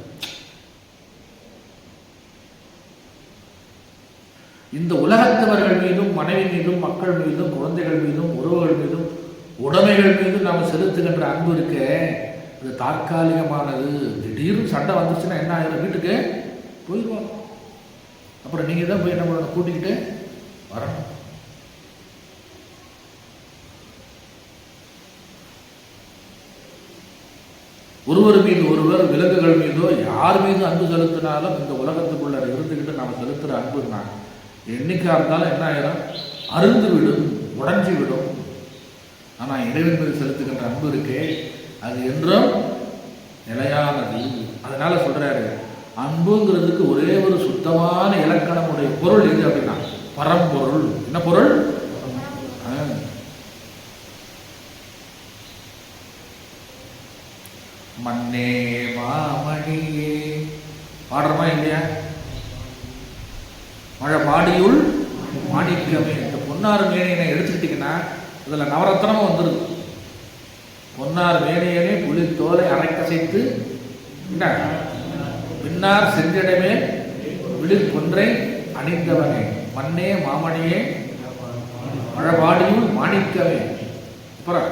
இந்த உலகத்தவர்கள் மீதும், மனைவி மீதும், மக்கள் மீதும், குழந்தைகள் மீதும், உறவுகள் மீதும், உடைமைகள் மீதும் நாம் செலுத்துகின்ற அன்பு இருக்க அது தற்காலிகமானது. திடீர்னு சண்டை வந்துச்சுன்னா என்ன ஆயிரும்? வீட்டுக்கு போயிடுவாங்க. அப்புறம் நீங்கள் தான் போய் என்ன பண்ணணும்? கூட்டிக்கிட்டு வரணும். ஒருவர் மீது ஒருவர், விலங்குகள் மீதோ யார் மீது அன்பு செலுத்தினாலும் இந்த உலகத்துக்குள்ள இருந்துக்கிட்டு நாம் செலுத்துகிற அன்புன்னா என்னைக்கா இருந்தாலும் என்ன ஆயிரும்? அருந்து விடும், உடஞ்சி விடும். ஆனால் இறைவன் மீது செலுத்துகின்ற அன்பு இருக்கே அது என்றும் நிலையானது. அதனால சொல்றாரு, அன்புங்கிறதுக்கு ஒரே ஒரு சுத்தமான இலக்கணமுடைய பொருள் எது அப்படின்னா பரம்பொருள். என்ன பொருள்? மண்ணே மாமணியே பாடுறமா இல்லையா? மழை பாடியுள் மாணிக்கமே. இந்த பொன்னார் மேனியனை எடுத்துக்கிட்டீங்கன்னா அதில் நவரத்னமும் வந்துடுது. பொன்னார் மேனியனே புலி தோலை அரைக்கசைத்து என்ன பின்னார் செஞ்சடமே விழில் கொன்றை அணிந்தவனே மண்ணே மாமணியே மழபாடியுள் மாணிக்கமே. அப்புறம்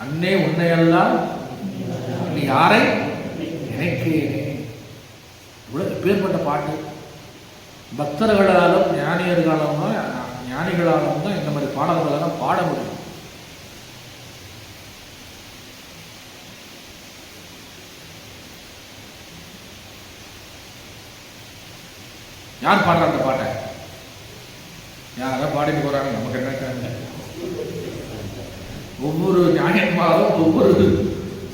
அன்னே உன்னையெல்லாம் நீ யாரை நினைக்கிறேனே. இவ்வளவு பேர்பட்ட பாட்டு. பக்தர்களாலும் ஞானிகளாலும் தான் இந்த மாதிரி பாடல்களெல்லாம் பாட முடியும். யார் பாடுற அந்த பாட்டை? யாரும் பாடிட்டு போறாங்க, நமக்கு என்ன? ஒவ்வொரு ஞானியன்மாரும் ஒவ்வொரு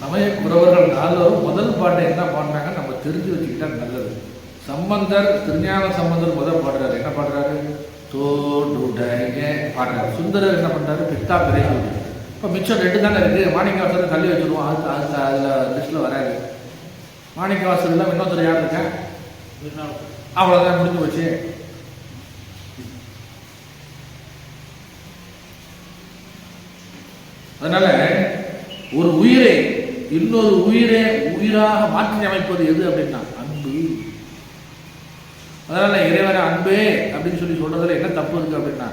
சமய குறவர்கள் நால்வரும் முதல் பாட்டை என்ன பாடினாங்க நம்ம தெரிஞ்சு வச்சுக்கிட்டா நல்லது. சம்பந்தர், திருஞான சம்பந்தர் முதல் பாடுறாரு. என்ன பாடுறாரு? தோடுடைய பாடுறாரு. சுந்தரர் என்ன பண்றாரு? பித்தா பிறை. இப்போ மிச்சம் 2 தானே இருக்கு. மாணிக்கவாசர் தள்ளி வச்சுருவோம், அதில் லிஸ்ட்ல வராது. மாணிக்கவாசர் எல்லாம் இன்னொருத்தர் யார் இருக்கா? அவ்வளோதான், முடிஞ்சு வச்சு. அதனால ஒரு உயிரை இன்னொரு உயிரை உயிராக மாற்றி அமைப்பது எது அப்படின்னா அன்பு. அதனால இறைவனை அன்பே அப்படின்னு சொல்லி சொல்றதுல என்ன தப்பு இருக்கு அப்படின்னா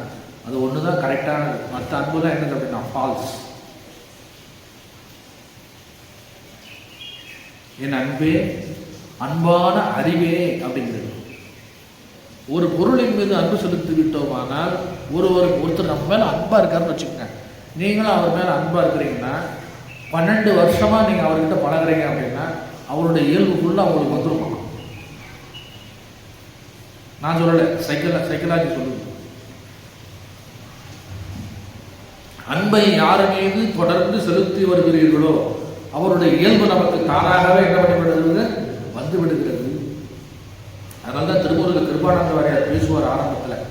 அது ஒண்ணுதான் கரெக்டானது. மற்ற அன்புலாம் என்னது அப்படின்னா ஃபால்ஸ். என் அன்பே, அன்பான அறிவே அப்படிங்கிறது. ஒரு பொருளின் மீது அன்பு செலுத்தி விட்டோமானால் ஒருத்தர் நம்ம மேல அன்பா இருக்காருன்னு வச்சுக்கோங்க. நீங்களும் அவர் மேல அன்பா இருக்கிறீங்கன்னா 12 வருஷமா நீங்க அவர்கிட்ட பழகுறீங்க அப்படின்னா அவருடைய இயல்பு ஃபுல்லா அவங்களுக்கு வந்துருமா? நான் சொல்லல, சைக்கலாஜி சொல்லுது. அன்பை யார் மீது தொடர்ந்து செலுத்தி வருகிறீர்களோ அவருடைய இயல்பு நமக்கு தானாகவே என்ன பண்ணிவிடுகிறது? வந்து விடுகிறது. அதனால்தான் திருமுருகர் கிருபானந்த வாரியார் பேசுவார் ஆரம்பத்தில்,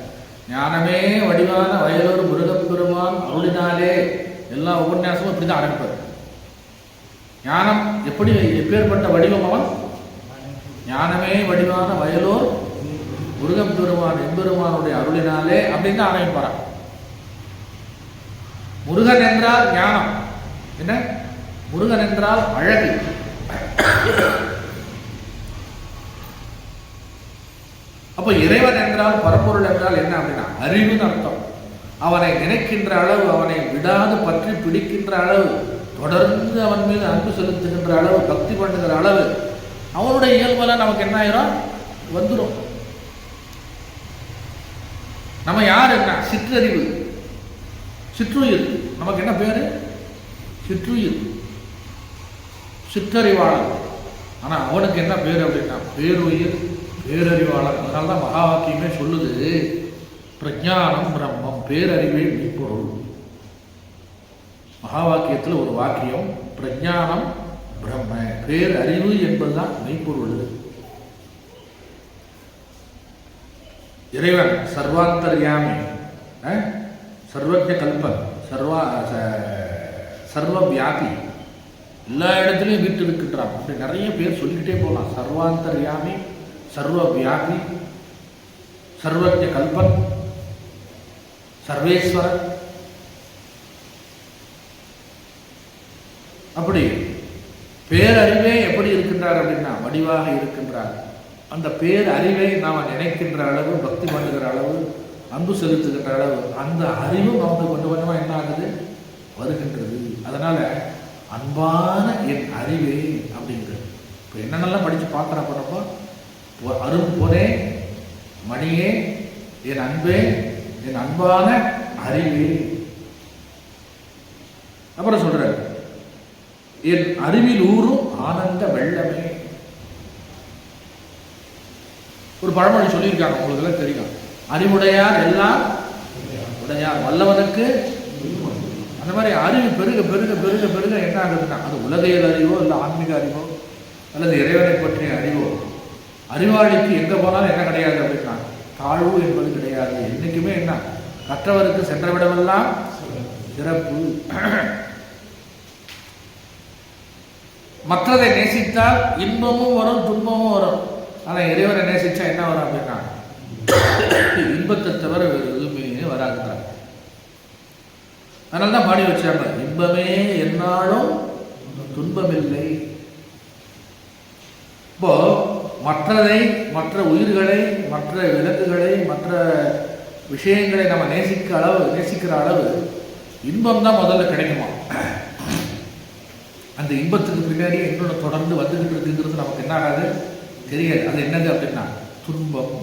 ஞானமே வடிவான வயலூர் முருகப்பெருமான் அருளினாலே. எல்லா உபன்யாசமும் இப்படிதான் ஆரம்பிப்பார். ஞானம் எப்பேற்பட்ட வடிவம்? அவன் ஞானமே வடிவான வயலூர் முருகப்பெருமான் எம்பெருமானுடைய அருளினாலே அப்படின்னு தான் ஆரம்பிப்பாரான். முருகன் என்றால் ஞானம். என்ன? முருகன் என்றால் அழகு. அப்ப இறைவன் என்றால், பரம்பொருள் என்றால் என்ன அப்படின்னா அறிவுன்னு அர்த்தம். அவனை நினைக்கின்ற அளவு, அவனை விடாது பற்றி பிடிக்கின்ற அளவு, தொடர்ந்து அவன் மீது அன்பு செலுத்துகின்ற அளவு, பக்தி பண்ணுகிற அளவு, அவனுடைய இயல்பெல்லாம் நமக்கு என்ன ஆயிரும்? வந்துடும். நம்ம யார்? என்ன? சிற்றறிவு, சிற்றுயிர். நமக்கு என்ன பேரு? சிற்றுயிர், சிற்றறிவாளர். ஆனா அவனுக்கு என்ன பேரு அப்படின்னா பேருயிர், பேரறிவாளர். அதனால்தான் மகா வாக்கியமே சொல்லுது, பிரஜானம் பிரம்மம், பேரறிவே மெய்ப்பொருள். மகா வாக்கியத்தில் ஒரு வாக்கியம், பிரஜானம் பிரம்ம, பேரறிவு என்பதுதான் மெய்ப்பொருள். இறைவன் சர்வாந்தர்யாமி, சர்வஜ கல்பன், சர்வ வியாபி, எல்லா இடத்துலையும் வீட்டு இருக்கின்றான். அப்படி நிறைய பேர் சொல்லிக்கிட்டே போகலாம். சர்வாந்தர்யாமி, சர்வ வியாபி, சர்வஜ கல்பன், சர்வேஸ்வரன். அப்படி பேரறிவே எப்படி இருக்கின்றார் அப்படின்னா வடிவாக இருக்கின்றார். அந்த பேர் அறிவை நாம் நினைக்கின்ற அளவு, பக்தி பண்ணுகிற அளவு, அன்பு செலுத்துகின்ற அளவு, அந்த அறிவும் நமக்கு கொஞ்சம் கொஞ்சமாக என்ன ஆகுது, வருகின்றது. அதனால அன்பான என் அறிவே அப்படிங்கிறது. இப்போ என்னென்னலாம் படித்து பார்க்குறப்போ அரும் பொனே மணியே என் அன்பே என் அன்பான அறிவே. அப்புறம் சொல்றாரு என் அறிவில் ஊரும் ஆனந்த வெள்ளமே. ஒரு பழமொழி சொல்லியிருக்காங்க, உங்களுக்கு எல்லாம் தெரியும். அறிவுடையார் எல்லாம் உடையார், வல்லவனுக்கு. அந்த மாதிரி அறிவு பெருக பெருக பெருக பெருக என்ன ஆகுதுன்னா, அது உலகியல் அறிவோ இல்லை ஆன்மீக அறிவோ அல்லது இறைவனை பற்றிய அறிவோ, அறிவாளிக்கு எங்கே போனாலும் என்ன கிடையாது அப்படின்னா தாழ்வு என்பது கிடையாது. என்றைக்குமே என்ன, கற்றவருக்கு சென்றவிடமெல்லாம் சிறப்பு. மற்றதை நேசித்தால் இன்பமும் வரும் துன்பமும் வரும். ஆனால் இறைவனை நேசிச்சா என்ன வரும் அப்படின்னா இன்பத்தை தவிர வேறு எதுவுமே வராதுதான். அதனால தான் பாடி வச்சாங்க, இன்பமே என்னாலும் துன்பமில்லை. இப்போ மற்றதை, மற்ற உயிர்களை, மற்ற விலங்குகளை, மற்ற விஷயங்களை நம்ம நேசிக்கிற அளவு இன்பம் தான் முதல்ல கிடைக்குமா. அந்த இன்பத்துக்கு பின்னாடி இன்னொன்று தொடர்ந்து வந்துகிட்டு இருக்குங்கிறது நமக்கு என்ன ஆகாது, தெரியாது. அது என்னது அப்படின்னா துன்பம்.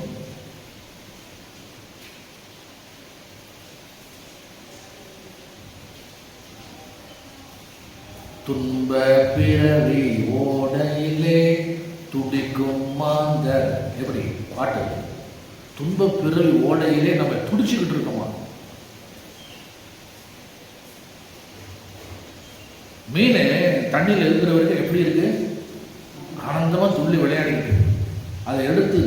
துன்ப பிறவி ஓடையிலே துடிக்கும் மாந்தர். எப்படி பாட்டு, துன்ப பிறவி ஓடையிலே நம்ம துடிச்சுக்கிட்டு இருக்கோமா. மீன் தண்ணியில் இருக்கிற வரைக்கும் எப்படி இருக்கு, ஆனந்தமா துள்ளி விளையாடிக்கிட்டு. அதை எடுத்து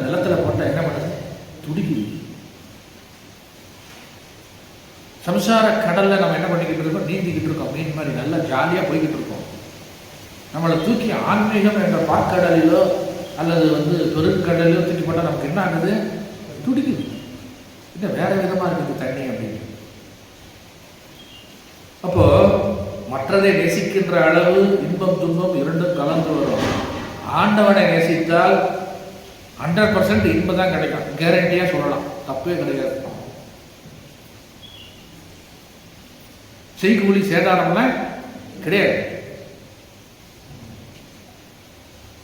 நிலத்துல போட்டா என்ன பண்ணுது, துடிக்குது. சம்சார கடல்ல நம்ம என்ன பண்ணிக்கிட்டு இருக்கோம், நீந்திக்கிட்டு இருக்கோம். மீன் மாதிரி நல்லா ஜாலியா போய்கிட்டு இருக்கோம். நம்மளை தூக்கி ஆன்மீகம் என்ற பாற்கடலிலோ அல்லது பெருங்கடலிலோ தூக்கி போட்டால் நமக்கு என்ன ஆகுது, துடிக்குது. இன்னும் வேற விதமா இருக்குது தண்ணி அப்படின்னு. அப்போ மற்றதை நேசிக்கின்ற அளவு இன்பம் துன்பம் இரண்டும் கலந்து வரும். ஆண்டவனை நேசித்தால் 100% இன்பம் தான் கிடைக்கும், கேரண்டியா சொல்லலாம், தப்பே கிடையாது. செய்கூலி சேதாரம்லாம் கிடையாது.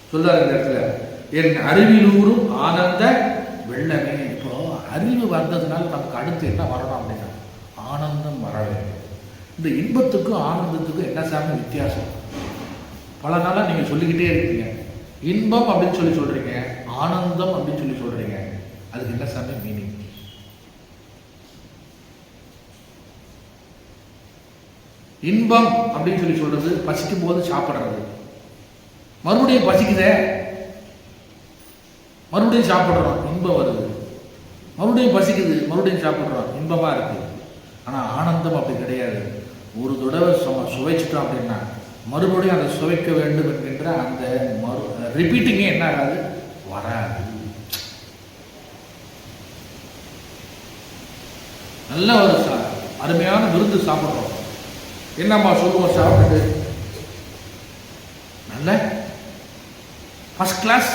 சொல்றாரு இந்த இடத்துல, என் அறிவிலூரும் ஆனந்த வெள்ளமே. இப்போ அறிவு வந்ததுனால நமக்கு அடுத்து என்ன வரணும் அப்படின்னா ஆனந்தம் வர வேண்டும். இந்த இன்பத்துக்கும் ஆனந்தத்துக்கும் என்ன சாமி வித்தியாசம்? பல நாளாக நீங்கள் சொல்லிக்கிட்டே இருக்கீங்க, இன்பம் அப்படின்னு சொல்லி சொல்றீங்க, ஆனந்தம் அப்படின்னு சொல்லி சொல்றீங்க. அதுக்கு என்ன சாமி மீனிங்? இன்பம் அப்படின்னு சொல்லி சொல்றது பசிக்கும் போது சாப்பிட்றது, மறுபடியும் பசிக்குதே மறுபடியும் சாப்பிட்றோம், இன்பம் வருது. மறுபடியும் பசிக்குது, மறுபடியும் சாப்பிட்றோம், இன்பமா இருக்கு. ஆனா ஆனந்தம் அப்படி கிடையாது. ஒரு தடவை சுவைச்சிட்டோம் அப்படின்னா மறுபடியும் அதை சுவைக்க வேண்டும் என்கின்ற அந்த ரிப்பீட்டிங்கே என்ன ஆகாது, வராது. நல்ல ஒரு அருமையான விருந்து சாப்பிட்றோம், என்னம்மா சொல்லுவோம், சாப்பிட்டு நல்ல ஃபர்ஸ்ட் கிளாஸ்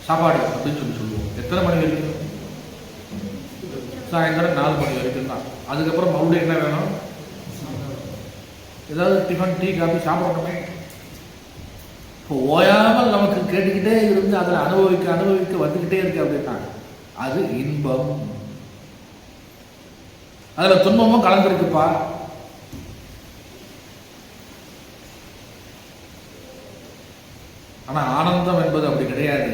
சாப்பாடு அப்படின்னு சொல்லுவோம். எத்தனை மணி வரைக்கும்? சாயந்தரம் 4 மணி வரைக்கும் தான். அதுக்கப்புறம் மறுபடியும் என்ன வேணும், ஏதாவது டிஃபன் டீ காஃபி சாப்பிடணுமே. இப்போ ஓயாமல் நமக்கு கேட்டுக்கிட்டே இருந்து அதில் அனுபவிக்க வந்துக்கிட்டே இருக்கு அப்படின்னா அது இன்பம். அதில் துன்பமும் கலந்துருக்குப்பா. ஆனால் ஆனந்தம் என்பது அப்படி கிடையாது.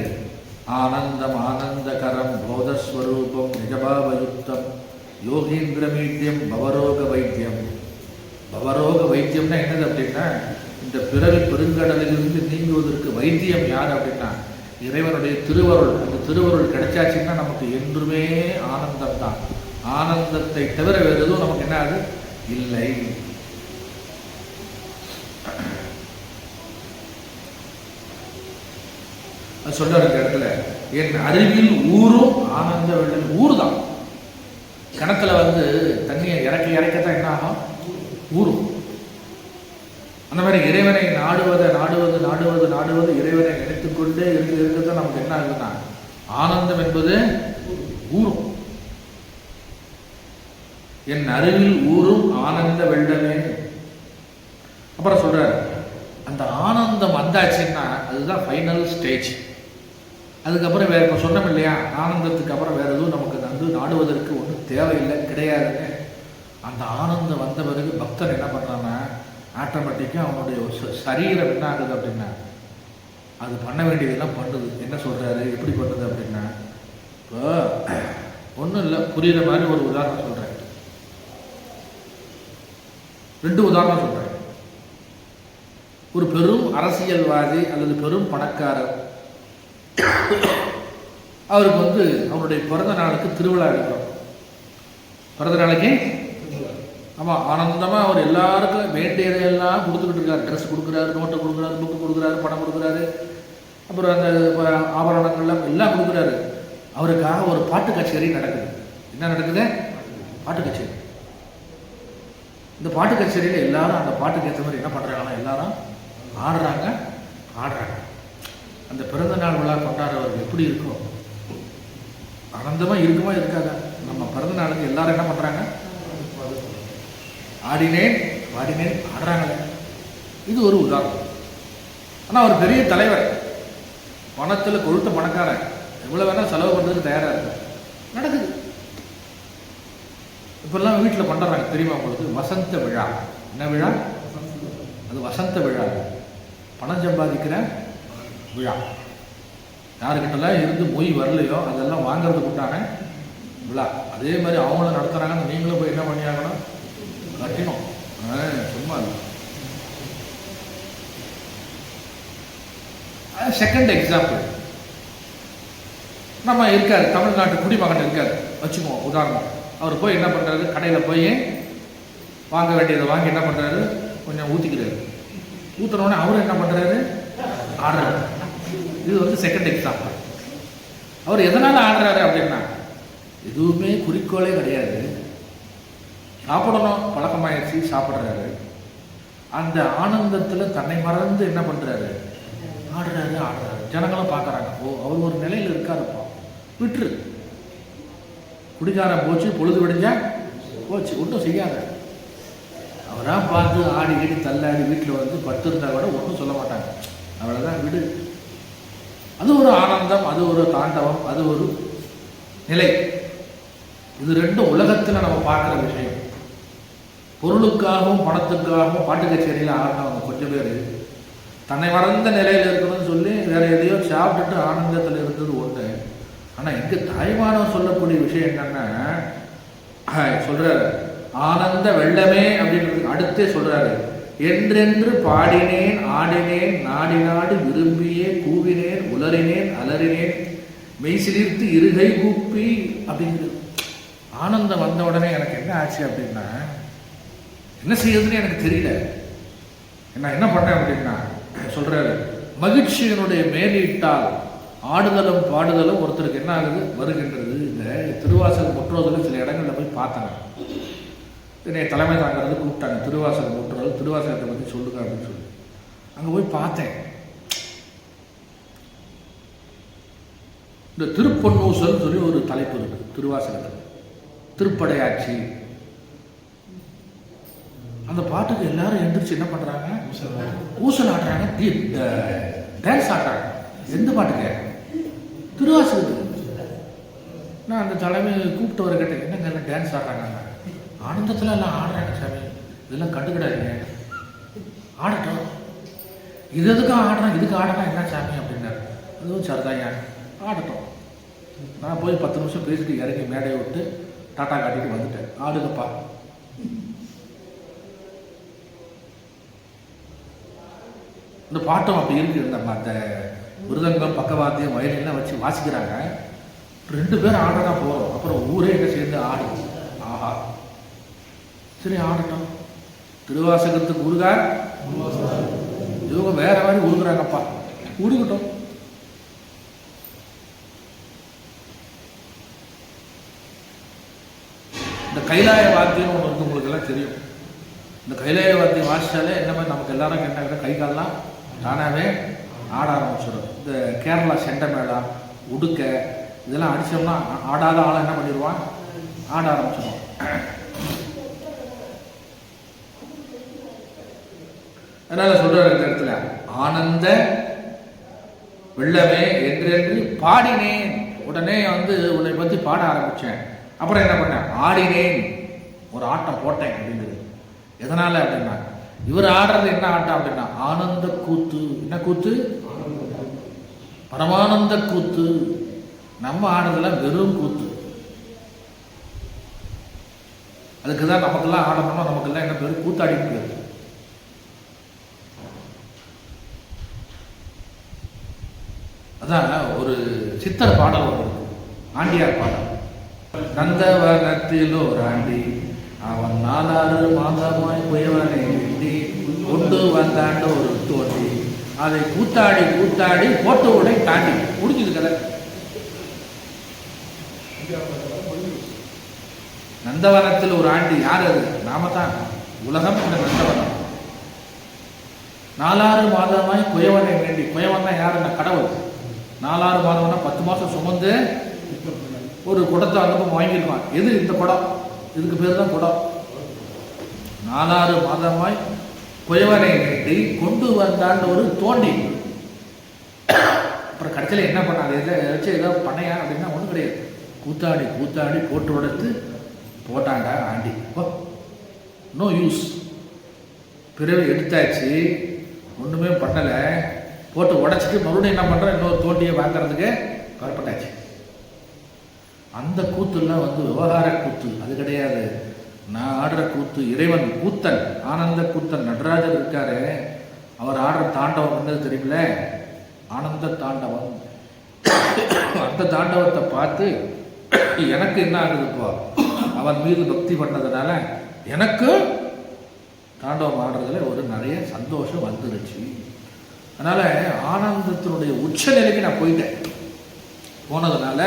ஆனந்தம் ஆனந்தகரம் போதஸ்வரூபம் நிஜபாவயுக்தம் யோகீந்திரமீட்யம் பவரோக வைத்தியம். பவரோக வைத்தியம்னா என்னது அப்படின்னா, இந்த பிறவி பெருங்கடலிலிருந்து நீங்குவதற்கு வைத்தியம் யார் அப்படின்னா இறைவனுடைய திருவருள். அந்த திருவருள் கிடைச்சாச்சுன்னா நமக்கு என்றுமே ஆனந்தம் தான். ஆனந்தத்தை தவிர வேறு எதுவும் நமக்கு என்ன ஆகுது, இல்லை. சொல்றாரு இந்த இடத்துல, என் அறிவில் ஊரும் ஆனந்த வெள்ளம். ஊர் தான், கிணத்துல தண்ணியை இறக்கத்தான் என்ன ஆகும், ஊரும். அந்த மாதிரி இறைவனை நாடுவதை நாடுவது இறைவனை நினைத்துக்கொண்டே இருக்கிறது நமக்கு என்ன ஆகுதுன்னா ஆனந்தம் என்பது ஊறும். என் அருகில் ஊறும் ஆனந்த வெள்ளமே. அப்புறம் சொல்றாரு, அந்த ஆனந்தம் வந்தாச்சுன்னா அதுதான் ஃபைனல் ஸ்டேஜ். அதுக்கப்புறம் வேற, இப்போ சொன்னோம் இல்லையா, ஆனந்தத்துக்கு அப்புறம் வேற எதுவும் நமக்கு நாடுவதற்கு ஒன்றும் தேவையில்லை, கிடையாதுன்னு. அந்த ஆனந்தம் வந்த பிறகு பக்தன் என்ன பண்றான்னா ஆட்டோமேட்டிக்காக அவனுடைய சரீரம் என்ன ஆகுது அப்படின்னா அது பண்ண வேண்டியதெல்லாம் பண்ணுது. என்ன சொல்றாரு, எப்படி பண்ணுது அப்படின்னா, இப்போ ஒன்றும் இல்லை, புரியுற மாதிரி ஒரு உதாரணம் சொல்றேன், 2 உதாரணம் சொல்றேன். ஒரு பெரும் அரசியல்வாதி அல்லது பெரும் பணக்காரர், அவருக்கு அவருடைய பிறந்த நாளுக்கு திருவிழா எடுக்கிறோம். பிறந்த நாளைக்கு ஆமாம் ஆனந்தமாக அவர் எல்லாருக்கும் வேண்டியதையெல்லாம் கொடுத்துக்கிட்டு இருக்காரு. ட்ரெஸ் கொடுக்குறாரு, நோட்டை கொடுக்குறாரு, புக்கு கொடுக்குறாரு, பணம் கொடுக்குறாரு, அப்புறம் அந்த ஆபரணங்கள்லாம் எல்லாம் கொடுக்குறாரு. அவருக்காக ஒரு பாட்டு கச்சேரி நடக்குது. என்ன நடக்குது? பாட்டு கச்சேரி. இந்த பாட்டு கச்சேரியில் எல்லாரும் அந்த பாட்டுக்கு ஏற்ற மாதிரி என்ன பண்ணுறாங்கன்னா எல்லாரும் ஆடுறாங்க. அந்த பிறந்த நாள் விழா கொண்டாடுறவர்கள் எப்படி இருக்கும்? ஆனந்தமாக இருக்குமா இருக்காதா? நம்ம பிறந்த நாளுக்கு எல்லாரும் என்ன பண்ணுறாங்க? ஆடினேன் ஆடுறாங்களே. இது ஒரு உதாரணம். ஆனால் ஒரு பெரிய தலைவர், பணத்தில் கொழுத்த பணக்காரன், எவ்வளோ வேணால் செலவு பண்ணுறதுக்கு தயாராக இருக்கு, நடக்குது. இப்பெல்லாம் வீட்டில் பண்ணுறாங்க தெரியுமா உங்களுக்கு? வசந்த விழா. என்ன விழா அது? வசந்த விழா, பணம் சம்பாதிக்கிற விழா. யாருக்கிட்டலாம் இருந்து மொய் வரலையோ அதெல்லாம் வாங்கிறதுக்கு உண்டான விழா. அதே மாதிரி அவங்களும் நடத்துகிறாங்கன்னு நீங்களும் போய் என்ன பண்ணியாகணும்? கட்டணும். சும்மா இல்லை. செகண்ட் எக்ஸாம்பிள், நம்ம இருக்காரு, தமிழ்நாட்டு குடிமகன் இருக்காரு வச்சுக்குவோம் உதாரணம். அவர் போய் என்ன பண்ணுறாரு, கடையில் போய் வாங்க வேண்டியதை வாங்கி என்ன பண்ணுறாரு, கொஞ்சம் ஊற்றிக்கிறாரு. ஊற்றுனோடனே அவர் என்ன பண்ணுறாரு, ஆடுறாரு. இது செகண்ட் எக்ஸாம்பிள். அவர் எதனால் ஆடுறாரு அப்படின்னா எதுவுமே குறிக்கோளே கிடையாது, சாப்பிடணும் பழக்கமாயிடுச்சு, சாப்பிட்றாரு. அந்த ஆனந்தத்தில் தன்னை மறந்து என்ன பண்ணுறாரு, ஆடுறாரு. ஜனங்களும் பார்க்குறாங்க, ஓ அவர் ஒரு நிலையில் இருக்காருப்பா, விட்டுரு. குடிகாரம் போச்சு, பொழுது விடிஞ்சா போச்சு, ஒன்றும் செய்யாத. அவராக பார்த்து ஆடி கீடி தள்ளாடி வீட்டில் 10 இருந்தால் கூட ஒன்றும் சொல்ல மாட்டாங்க, அவ்வளோதான், விடு. அது ஒரு ஆனந்தம், அது ஒரு தாண்டவம், அது ஒரு நிலை. இது 2 உலகத்தில் நம்ம பார்க்குற விஷயம். பொருளுக்காகவும் பணத்துக்காகவும் பாட்டு கச்சேரியில் ஆடினவங்க கொஞ்சம் பேர் தன்னை மறந்த நிலையில் இருக்கணும்னு சொல்லி வேற எதையோ சாப்பிட்டுட்டு ஆனந்தத்தில் இருந்தது ஒன்று. ஆனால் இங்கே தாய்மானவர் சொல்லக்கூடிய விஷயம் என்னன்னா சொல்றாரு, ஆனந்த வெள்ளமே அப்படின்றது அடுத்தே சொல்றாரு, என்றென்று பாடினேன் ஆடினேன் நாடி நாடு விரும்பியே கூவினேன் உலறினேன் அலறினேன் மெய்சிலிர்த்து இருகை கூப்பி அப்படிங்கிறது. ஆனந்தம் வந்த உடனே எனக்கு என்ன ஆச்சு அப்படின்னா, என்ன செய்யறதுன்னு எனக்கு தெரியல. நான் என்ன பண்ணேன் அப்படின்னா சொல்றாரு, மகிழ்ச்சியினுடைய மேலீட்டால் ஆடுதலும் பாடுதலும் ஒருத்தருக்கு என்ன ஆகுது, வருகின்றது. இந்த திருவாசகம் முற்றோதலும் சில இடங்களில் போய் பார்த்தேன். என்னை தலைமை தாங்கிறது கூப்பிட்டாங்க, திருவாசகம் முற்றோதல், திருவாசகத்தை பற்றி சொல்லுங்க அப்படின்னு சொல்லி அங்கே போய் பார்த்தேன். இந்த திருப்பொன்னூசல் சொல்லி ஒரு தலைப்பு இருக்கு திருவாசகத்தில், திருப்படையாட்சி. அந்த பாட்டுக்கு எல்லாரும் எந்திரிச்சு என்ன பண்றாங்க, ஊசல் ஆடுறாங்க, டான்ஸ் ஆடுறாங்க. எந்த பாட்டுக்கு? திருவாசகத்துக்கு. நான் அந்த தலைமை கூப்பிட்டு வர கேட்டேன், என்னங்க எல்லாம் டான்ஸ் ஆடுறாங்க, ஆனந்தத்தில் எல்லாம் ஆடுறாங்க சாமி, இதெல்லாம் கண்டுக்கிடாதீங்க, ஆடட்டும். இது எதுக்கும் ஆடுறான், இதுக்கு ஆடுறா என்ன சாமி அப்படின்னாரு. அதுவும் சரிதாங்க, ஆடட்டும். நான் போய் 10 நிமிஷம் பேசிட்டு இறங்கி மேடையை விட்டு டாட்டா காட்டிட்டு வந்துட்டேன். ஆடுங்கப்பா. இந்த பாட்டம் அப்படி இருக்கு. நம்ம அந்த மிருதங்கம் பக்கவாத்தியம் வயலெல்லாம் வச்சு வாசிக்கிறாங்க. 2 பேர் ஆடனா போகிறோம், அப்புறம் ஊரே என்ன சேர்ந்து ஆடும். ஆஹா, சரி ஆடட்டும். திருவாசகத்துக்கு உருகார், இவங்க வேற மாதிரி உருகுறாங்கப்பா, உருகட்டும். இந்த கைலாய வாத்தியம் ஒன்று இருக்கு, உங்களுக்கு எல்லாம் தெரியும். இந்த கைலைய வாத்தியம் வாசிச்சாலே என்ன மாதிரி நமக்கு எல்லாரும் என்ன கை காலெலாம் தானாகவே ஆட ஆரம்பிச்சிடும். இந்த கேரளா செண்டை மேளம், உடுக்க இதெல்லாம் அடித்தோம்னா ஆடாத ஆளை என்ன பண்ணிடுவான், ஆட ஆரம்பிச்சிடும். அதனால சொல்றாரு இந்த இடத்துல, ஆனந்த வெள்ளமே என்றென்று பாடினேன். உடனே வந்து உன்னை பற்றி பாட ஆரம்பித்தேன். அப்புறம் என்ன பண்ணேன், ஆடினேன், ஒரு ஆட்டம் போட்டேன் அப்படிங்கிறது. எதனால அப்படின்னா, இவர் ஆடுறது என்ன ஆட்டம் அப்படின்னா ஆனந்த கூத்து. என்ன கூத்து? பரமானந்த கூத்து. நம்ம ஆடுறதுல வெறும் கூத்து. அதுக்குதான் நமக்கெல்லாம் ஆடணும்னா நமக்கெல்லாம் என்ன பேரு, கூத்தாடின்னு பேரு. அதான் ஒரு சித்தர் பாடல் வருது, ஆண்டியார் பாடல். நந்தவனத்தில் ஒரு ஆண்டி, அவன் 4 மாதமாய் குயவனை வேண்டி கொண்டு வந்தாண்ட ஒரு தோண்டி, அதை கூத்தாடி கூத்தாடி போட்டு உடை தாண்டி முடிஞ்சது கதை. நந்தவனத்தில் ஒரு ஆண்டி யார்? அது நாம தான். உலகம் இந்த நந்தவனம். 4 மாதமாய் குயவனை வேண்டி, குயவன்னா யாருன்னா கடவுள். 4 மாதம்னா 10 மாதம் சுமந்து ஒரு குடத்தை அனுப்ப வாங்கியிருக்கான். எது இந்த குடம்? இதுக்கு பேர் தான் குடம். 4 மாதமாய் குயவனை வேண்டி கொண்டு வந்தான்னு ஒரு தோண்டி. அப்புறம் கடைசியில் என்ன பண்ணாது, எதை வச்சு ஏதாவது பண்ணையா அப்படின்னா ஒன்றும் கிடையாது. கூத்தாடி கூத்தாடி போட்டு உடைத்து போட்டாண்டா ஆண்டி. No use. பிறகு எடுத்தாச்சு, ஒன்றுமே பண்ணலை, போட்டு உடைச்சிட்டு மறுபடியும் என்ன பண்ணுறோம், இன்னொரு தோண்டியை வாங்கிறதுக்கு புறப்பட்டாச்சு. அந்த கூத்துலாம் வந்து விவகார கூத்து, அது கிடையாது. நான் ஆடுற கூத்து இறைவன் கூத்தன், ஆனந்த கூத்தன் நடராஜர் இருக்காரு, அவர் ஆடுற தாண்டவம் என்னது தெரியுமில்ல, ஆனந்த தாண்டவம். அந்த தாண்டவத்தை பார்த்து எனக்கு என்ன ஆகுது, இப்போ அவன் மீது பக்தி பண்ணதுனால எனக்கு தாண்டவம் ஆடுறதுல ஒரு நிறைய சந்தோஷம் வந்துருச்சு. அதனால ஆனந்தத்தினுடைய உச்ச நிலைக்கு நான் போயிட்டேன். போனதுனால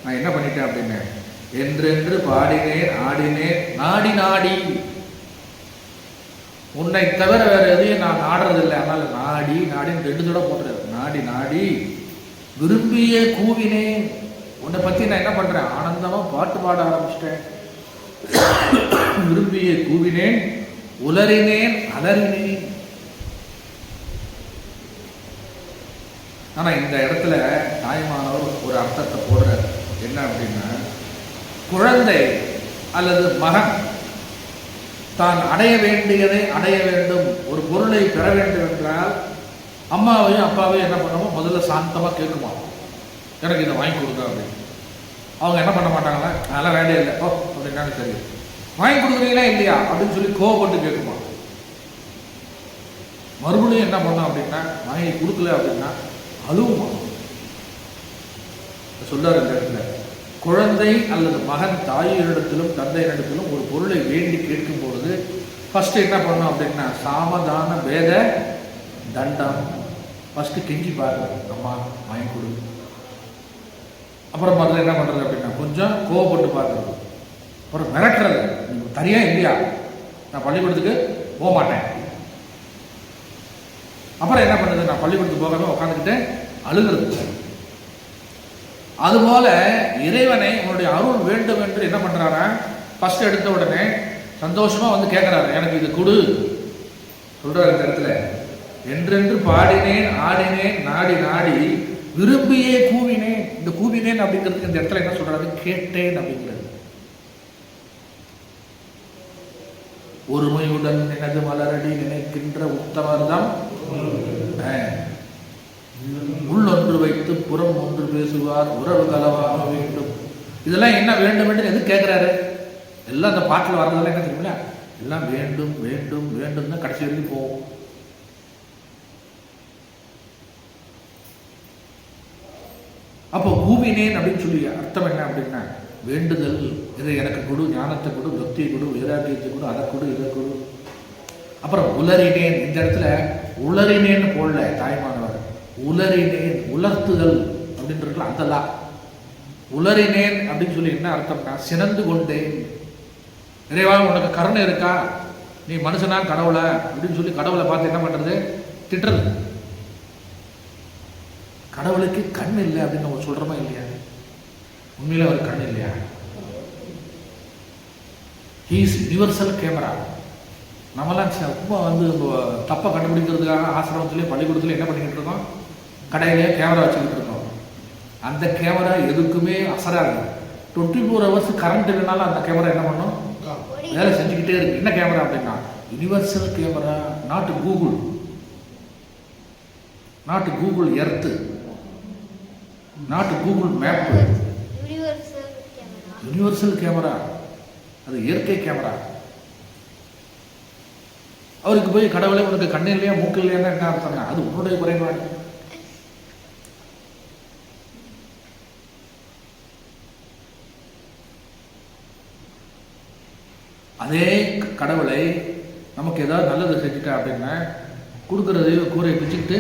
நான் என்ன பண்ணிட்டேன் அப்படின்னு, என்றென்று பாடினேன் ஆடினேன் நாடி நாடி, உன்னை தவிர வேற எதையும் நான் ஆடுறதில்லை. அதனால நாடி நாடின்னு 2 தடவை போட்டுறாரு. நாடி நாடி விரும்பியே கூவினேன். உன்னை பத்தி நான் என்ன பண்றேன், ஆனந்தமா பாட்டு பாட ஆரம்பிச்சிட்டேன். விரும்பியே கூவினேன், உலறினேன் அலறினேன். ஆனா இந்த இடத்துல தாய்மானவர் ஒரு அர்த்தத்தை போடுறார். என்ன அப்படின்னா, குழந்தை அல்லது மகன் தான் அடைய வேண்டியதை அடைய வேண்டும், ஒரு பொருளை பெற வேண்டும் என்றால் அம்மாவையும் அப்பாவையும் என்ன பண்ணுவோம், முதல்ல சாந்தமா கேட்குமா, எனக்கு இதை வாங்கி கொடுங்க அப்படின்னு. அவங்க என்ன பண்ண மாட்டாங்களா, அதெல்லாம் வேண்டிய இல்லை ஓ அப்படின்னா சரி வாங்கி கொடுக்குறீங்களா இல்லையா அப்படின்னு சொல்லி கோவப்பட்டு கேட்குமா. மறுபடியும் என்ன பண்ணோம் அப்படின்னா, வாங்கி கொடுக்கல அப்படின்னா அழுவுமா. சொல்றாரு இந்த இடத்துல, குழந்தை அல்லது மகன் தாயினிடத்திலும் தந்தையினிடத்திலும் ஒரு பொருளை வேண்டி கேட்கும் பொழுது ஃபர்ஸ்ட் என்ன பண்ணோம் அப்படின்னா, சாமதான பேத தண்டம். ஃபர்ஸ்ட் கெஞ்சி பாருங்க, அம்மா வாங்கி கொடு. அப்புறம் முதல்ல என்ன பண்றது அப்படின்னா, கொஞ்சம் கோவப்பட்டு பார்க்கறது. அப்புறம் மிரட்டுறது, தனியா இல்லையா, நான் பள்ளிக்கூடத்துக்கு போக மாட்டேன். அப்புறம் என்ன பண்ணுறது, நான் பள்ளிக்கூடத்துக்கு போகாம உட்காந்துக்கிட்டு அழுகிறது. அதுபோல இறைவனை உன்னுடைய அருள் வேண்டும் என்று என்ன பண்றாரா, ஃபர்ஸ்ட் எடுத்த உடனே சந்தோஷமா வந்து கேட்கிறாரு, எனக்கு இது கொடு சொல்றாரு. இந்த இடத்துல என்றென்று பாடினேன் ஆடினேன் நாடி நாடி விரும்பியே கூவினேன். இந்த கூவினேன் அப்படிங்கிறதுக்கு இந்த இடத்துல என்ன சொல்றாரு, கேட்டேன் அப்படிங்கிறது. ஒருமையுடன் எனது மலரடி நினைக்கின்ற உத்தமர் தான் உள்ளொன்று வைத்து புறம் ஒன்று பேசுவார், உறவு கலவாக வேண்டும். இதெல்லாம் என்ன வேண்டும் என்று எது கேட்கிறாரு, எல்லாம் அந்த பாட்டில் வர்றதெல்லாம் என்ன தெரியுங்களா, எல்லாம் வேண்டும் வேண்டும் வேண்டும் தான் கடைசி வரைக்கும் போகும். அப்போ கூவினேன் அப்படின்னு சொல்லி அர்த்தம் என்ன அப்படின்னா, வேண்டுதல், இதை எனக்கு கொடு, ஞானத்தை கொடு, பக்தியை கொடு, வைராக்கியத்தை கொடு, அதை கொடு, இதை கொடு. அப்புறம் உலறினேன், இந்த இடத்துல உலறினேன்னு போடல தாய்மானவர், உலறினேன், உலர்த்துதல் அப்படின்றது அந்தலாம். உலறினேன் அப்படின்னு சொல்லி என்ன அர்த்தம்னா, சினந்து கொண்டேன். இறைவா உனக்கு கருணை இருக்கா, நீ மனுஷனா கடவுளை அப்படின்னு சொல்லி கடவுளை பார்த்து என்ன பண்றது? திட்டுறது. கடவுளுக்கு கண் இல்லை அப்படின்னு நம்ம சொல்றோமா இல்லையா? உண்மையில அவர் கண் இல்லையா? He is universal camera. நம்மளாம் சும்மா வந்து தப்பை கண்டுபிடிக்கிறதுக்காக ஆசிரமத்திலேயே பள்ளிக்கூடத்துல என்ன பண்ணிக்கிட்டு இருக்கோம்? கடையிலேயே கேமரா வச்சுக்கிட்டு இருக்கோம். அந்த கேமரா எதுக்குமே அசராது. 24 hours கரண்ட் இல்லைனாலும் அந்த கேமரா என்ன பண்ணும்? வேலை செஞ்சுக்கிட்டே இருக்கு. என்ன கேமரா அப்படின்னா universal camera. Not Google, not Google earth, not Google map. Universal camera, அது இயற்கை கேமரா. அவருக்கு போய் கடவுளே உனக்கு கண்ணு இல்லையா மூக்கு இல்லையா என்ன அர்த்தம்? அது உன்னுடைய குறைபாடு. அதே கடவுளை நமக்கு ஏதாவது நல்லது செஞ்சுட்டா அப்படின்னா கொடுக்கறது கூரையை பிச்சுக்கிட்டு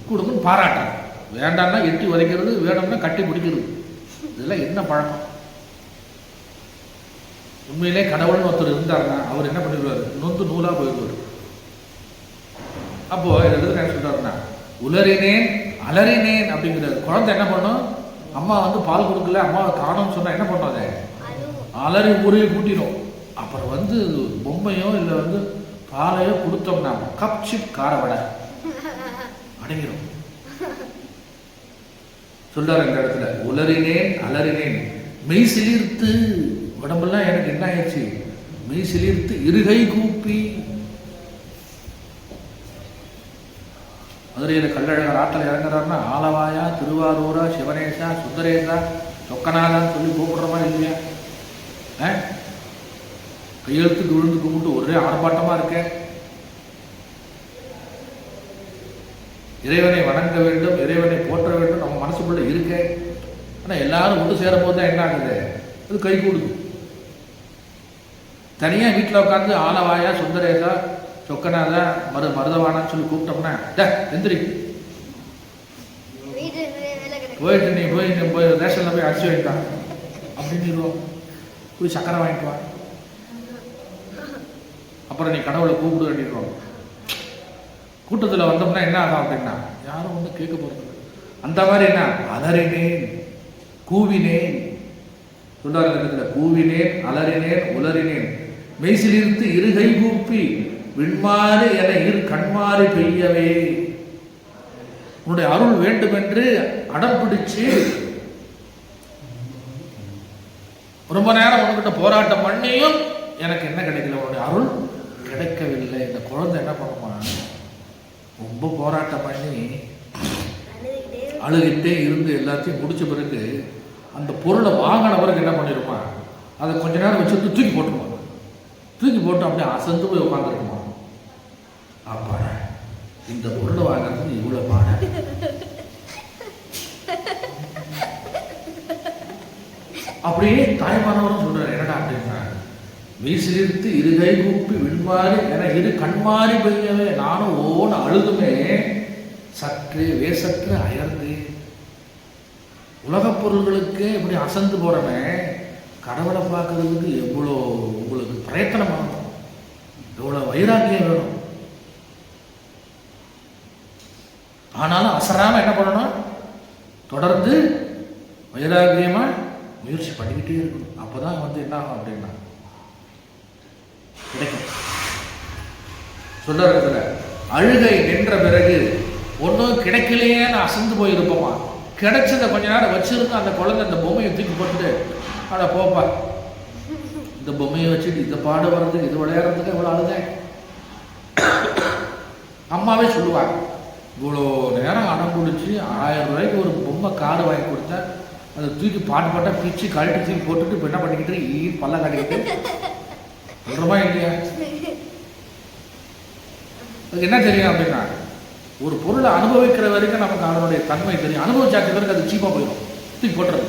கொடுக்குன்னு பாராட்டம். வேண்டாம்னா எட்டி உதைக்கிறது, வேணும்னா கட்டி பிடிக்கிறது. இதெல்லாம் என்ன பழக்கம்? உண்மையிலே கடவுள்னு ஒருத்தர் இருந்தாருன்னா அவர் என்ன பண்ணிடுவார்? நொந்து நூலா போயிடுவார். அப்போ இதில் என்ன சொல்றாருன்னா உலறினேன் அலறினேன் அப்படிங்கிறாரு. குழந்தை என்ன பண்ணும்? அம்மா வந்து பால் கொடுக்கல, அம்மாவை காணும்னு சொன்னா என்ன பண்ணும்? அதை அலறி ஊரையே கூட்டிடும். அப்புறம் வந்து பொம்மையோ இல்லை வந்து பாலையோ கொடுத்தோம்னா கப் சிப் கார வடை அடங்கிடும். சொல்றாரு இந்த இடத்துல உலறினேன் அலறினேன் மெய் சிலிர்த்து. உடம்பெல்லாம் எனக்கு என்ன ஆயிடுச்சு? மெய் சிலிர்த்து இருகை கூப்பி. மதுரையில கள்ளழகர் ஆற்றல் இறங்குறாருன்னா ஆலவாயா, திருவாரூரா, சிவனேசா, சுந்தரேசா, சொக்கநாதான்னு சொல்லி கூப்பிடுற மாதிரி இல்லையா? கையெழுத்துக்கு விழுந்து கும்பிட்டு ஒரே ஆர்ப்பாட்டமா இருக்க. இறைவனை வணங்க வேண்டும், இறைவனை போற்ற வேண்டும் நம்ம மனசுக்குள்ள இருக்க. ஆனா எல்லாரும் ஒன்று சேரும் போது தான் என்ன ஆகுது? அது கை கூடுது. தனியா வீட்டில் உட்காந்து ஆலவாயா, சுந்தரேசா, சொக்கநாதா, மருதவானான்னு சொல்லி கூப்பிட்டோம்னா எந்திரி போயிட்டு நீ போய் ரேஷன்ல போய் அரிசி வாங்கிட்டான் அப்படின்னு போய் சக்கரை வாங்கிட்டு வா, அப்புறம் நீ கடவுளை கூப்பிடு அப்படின்றோம். கூட்டத்தில் வந்தோம்னா என்ன ஆகும் அப்படின்னா யாரும் ஒன்றும் கேட்க போறது. அந்த மாதிரி என்ன அலறினேன் கூவினேன் சொல்றாரு. கூவினேன் அலறினேன் உலறினேன் மெய்சிலிருந்து இருகை கூப்பி விண்மாறு என இரு கண்மாறு பெய்யவே. உன்னுடைய அருள் வேண்டும் என்று அடம் பிடிச்சு ரொம்ப நேரம் உனக்கிட்ட போராட்டம் பண்ணியும் எனக்கு என்ன கிடைக்கல? உன்னுடைய அருள் கிடைக்கவில்லை. இந்த குழந்தை என்ன பண்ணுமா? ரொம்ப போராட்டம் பண்ணி அழுகிட்டே இருந்து எல்லாத்தையும் முடிச்ச பிறகு அந்த பொருளை வாங்கின பிறகு என்ன பண்ணிருமா? அதை கொஞ்ச நேரம் வச்சு தூக்கி போட்டுருமா. தூக்கி போட்டு அப்படியே அசந்து போய் உட்காந்துருக்குமா. அப்பா இந்த பொருளை வாங்குறதுக்கு இவ்வளவு பாட. அப்படியே தாய்மானவரும் சொல்றாரு என்னடா அப்படின்னா வீசிலிருந்து இருகை கூப்பி விண்மாறி என இரு கண்மாறி பெய்யவே. நானும் ஓன அழுதுமே சற்று வேசற்று அயர்ந்து. உலகப் பொருள்களுக்கு இப்படி அசந்து போறமே கடவுளை பார்க்கறதுக்கு எவ்வளோ உங்களுக்கு பிரயத்தனம் ஆகணும், எவ்வளோ வைராக்கியம் வேணும். ஆனாலும் அசராம என்ன பண்ணணும்? தொடர்ந்து வைராக்கியமா முயற்சி பண்ணிக்கிட்டே இருக்கணும். அப்பதான் வந்து என்ன ஆகும் அப்படின்னா கிடைக்கும். சொல்ற அழுகை நின்ற பிறகு ஒன்றும் கிடைக்கலையேன்னு அசந்து போயிருப்போமா. கிடைச்சதை கொஞ்ச நேரம் வச்சிருந்து அந்த குழந்தை அந்த பொம்மையை தூக்கி போட்டுட்டு அட போப்பா இந்த பொம்மையை வச்சுட்டு இந்த பாடு வர்றதுக்கு இது விளையாடுறதுக்கு இவ்வளோ அழுதேன். அம்மாவே சொல்லுவாங்க இவ்வளோ நேரம் அடம் பிடிச்சி 1000 ரூபாய்க்கு ஒரு பொம்மை கார்டு வாங்கி கொடுத்தா அதை தூக்கி பாட்டா பிச்சு கழட்டி தூக்கி போட்டுட்டு இப்போ என்ன பண்ணிக்கிட்டு பல்ல காட்டிக்கிட்டு சொல்றமா இல்லையா? அதுக்கு என்ன தெரியும் அப்படின்னா ஒரு பொருளை அனுபவிக்கிற வரைக்கும் நமக்கு அதனுடைய தன்மை தெரியும். அனுபவிச்சாக்க பிறகு அது சீப்பா போயிடும், தூக்கி போட்டுறது.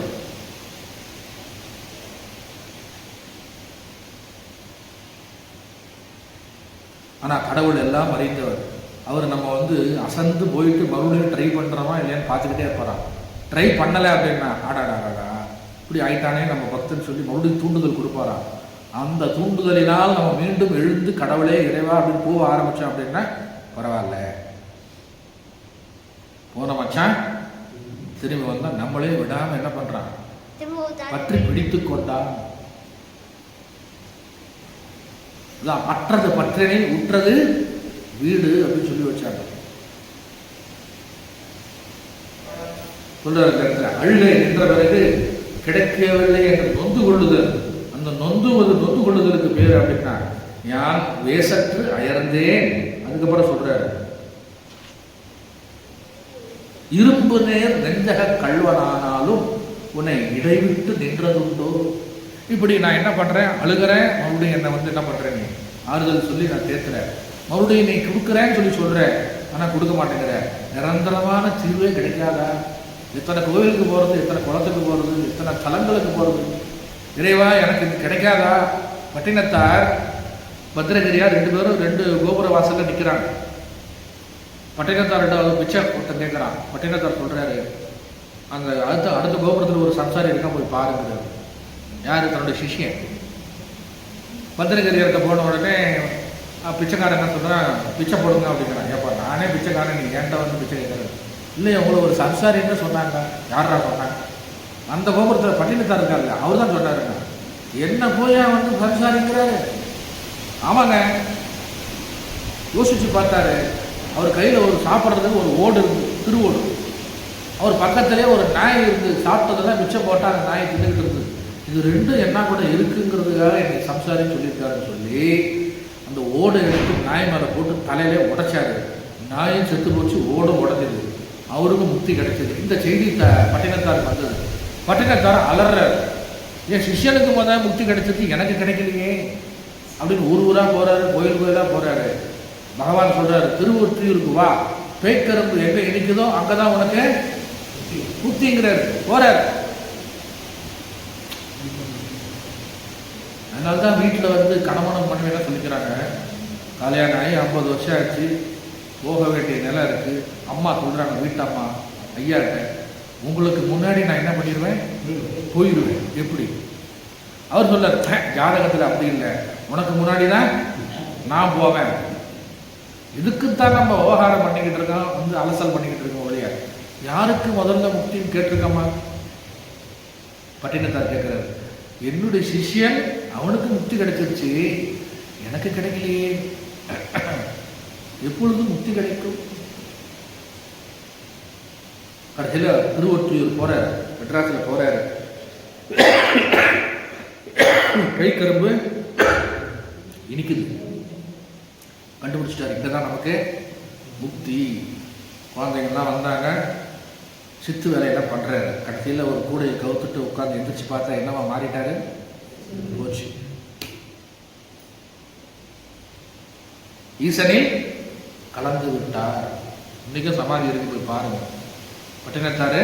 ஆனா கடவுள் எல்லாம் அறிந்தவர். அவர் நம்ம வந்து அசந்து போயிட்டு மறுபடியும் ட்ரை பண்றோமா இல்லையான்னு பார்த்துக்கிட்டே இருப்பாராம். ட்ரை பண்ணலை அப்படின்னா ஆடாடாடா இப்படி ஆயிட்டானே நம்ம பக்தன்னு சொல்லி மறுபடியும் தூண்டுதல் கொடுப்பாராம். அந்த தூண்டுதலினால் நம்ம மீண்டும் எழுந்து கடவுளே இறைவா அப்படின்னு போக ஆரம்பிச்சோம் அப்படின்னா பரவாயில்ல. போன மச்சான் திரும்பி வந்தா நம்மளே விடாம என்ன பண்றான், பற்றி பிடித்து கொண்டான். அற்றது பற்றினை உற்றது வீடு அப்படின்னு சொல்லி வச்சாங்க. சொல்ற அழுகை என்ற பிறகு கிடைக்கவில்லை என்று நொந்து கொள்ளுதல். அந்த நொந்து கொள்ளுதலுக்கு பேர் அப்படின்னா யான் வேசற்று அயர்ந்தேன். அதுக்கப்புறம் சொல்றாரு இரும்பு நேர் நெஞ்சக கல்வனானாலும் உன்னை இடைவிட்டு நின்றதுண்டோ. இப்படி நான் என்ன பண்றேன், அழுகிறேன், மறுபடியும் என்னை என்ன பண்றேன், நீ ஆறுதல் சொல்லி நான் தேத்துறேன், மறுபடியும் நீ கொடுக்குறேன்னு சொல்றேன், ஆனா கொடுக்க மாட்டேங்கிற. நிரந்தரமான தீர்வே கிடைக்காதா? எத்தனை கோவிலுக்கு போறது, எத்தனை குளத்துக்கு போறது, எத்தனை தலங்களுக்கு போறது, இறைவா எனக்கு இது கிடைக்காதா? பட்டினத்தார் பத்திரகிரியார் 2 பேரும் 2 கோபுர வாசல்ல நிற்கிறாங்க. பட்டினத்தார்கிட்ட பிச்சை ஒருத்தன் கேட்குறான். பட்டினத்தார் சொல்றாரு, அந்த அடுத்த கோபுரத்தில் ஒரு சம்சாரி இருக்கா, போய் பாருங்கிறாரு. யாரு? தன்னுடைய சிஷியன். பத்திரகிரியார்கிட்ட போன உடனே பிச்சைக்காரன் என்ன சொல்றான், பிச்சை போடுங்க அப்படிங்கிறான். ஏப்பா நானே பிச்சைக்காரன், நீ ஏன்ட்ட வந்து பிச்சை கேட்கறது? இல்லையா உங்களை ஒரு சம்சாரின்னு சொன்னாங்க. யாரா சொன்னாங்க? அந்த கோபுரத்தில் பட்டினத்தார் இருக்காரு, அவர் தான் சொன்னாருங்க. என்ன போய் வந்து சம்சாரிங்கிறாரு? ஆமாங்க. யோசிச்சு பார்த்தாரு. அவர் கையில் ஒரு சாப்பிட்றதுக்கு ஒரு ஓடு இருந்து, திருவோடு. அவர் பக்கத்திலே ஒரு நாய் இருந்து, சாப்பிட்டதெல்லாம் மிச்சம் போட்டால் அந்த நாயை தின்னுக்கிட்டு இருந்தது. இது 2 என்ன கூட இருக்குங்கிறதுக்காக என்னை சம்சாரின்னு சொல்லியிருக்காருன்னு சொல்லி அந்த ஓடை எடுத்து நாய் மேலே போட்டு தலையிலே உடைச்சாரு. நாயும் செத்து போச்சு, ஓடும் உடஞ்சது. அவருக்கும் முக்தி கிடைச்சது. இந்த செய்தி பட்டினத்தார் வந்தது. பட்டினத்தார் அலறாரு, என் சிஷ்யனுக்கு முதல் முக்தி கிடைச்சது, எனக்கு கிடைக்கலையே அப்படின்னு ஊராக போறாரு, கோயிலாக போறாரு. பகவான் சொல்றாரு, திருவொற்றியூருக்கு வா, பேய்க்கரும்பு எங்க இனிக்குதோ அங்கதான் உனக்கு முக்திங்கிறாரு. போறாரு. அதனால்தான் வீட்டில் வந்து கணவனும் மனைவியெல்லாம் சொல்லிக்கிறாங்க, கல்யாணம் ஆகி 50 வருஷம் ஆச்சு, போக வேண்டிய நிலம் இருக்கு. அம்மா சொல்றாங்க, வீட்டம்மா ஐயாட்ட, உங்களுக்கு முன்னாடி நான் என்ன பண்ணிடுவேன், போயிடுவேன். எப்படி? அவர் சொல்றாரு, ஜாதகத்தில் அப்படி இல்லை, உனக்கு முன்னாடி தான் நான் போவேன். இதுக்குத்தான் நம்ம விவகாரம் பண்ணிக்கிட்டு இருக்கோம், வந்து அலசல் பண்ணிக்கிட்டு இருக்கோம் ஒழிய யாருக்கு முதல்ல முக்தின்னு கேட்டிருக்கோமா? பட்டினத்தார் கேட்கிறாரு, என்னுடைய சிஷ்யன் அவனுக்கு முக்தி கிடைச்சிருச்சு, எனக்கு கிடைக்கலையே, எப்பொழுது முக்தி கிடைக்கும்? கடைசியில் திருவொற்றியூர் போறாரு, மெட்ராஸில் போறாரு. கை கரும்பு இனிக்குது, கண்டுபிடிச்சிட்டாரு. இங்கதான் நமக்கு முக்தி. குழந்தைங்கள்லாம் வந்தாங்க, சித்து வேலையெல்லாம் பண்றாரு. கடைசியில் ஒரு கூடையை கவுத்துட்டு உட்காந்து எந்திரிச்சு பார்த்தா என்னவா மாறிட்டாரு, போச்சு. ஈசனில் கலந்து விட்டார். இன்னைக்கும் சமாதி இருக்கு, போய் பாருங்க. பட்டினத்தாரு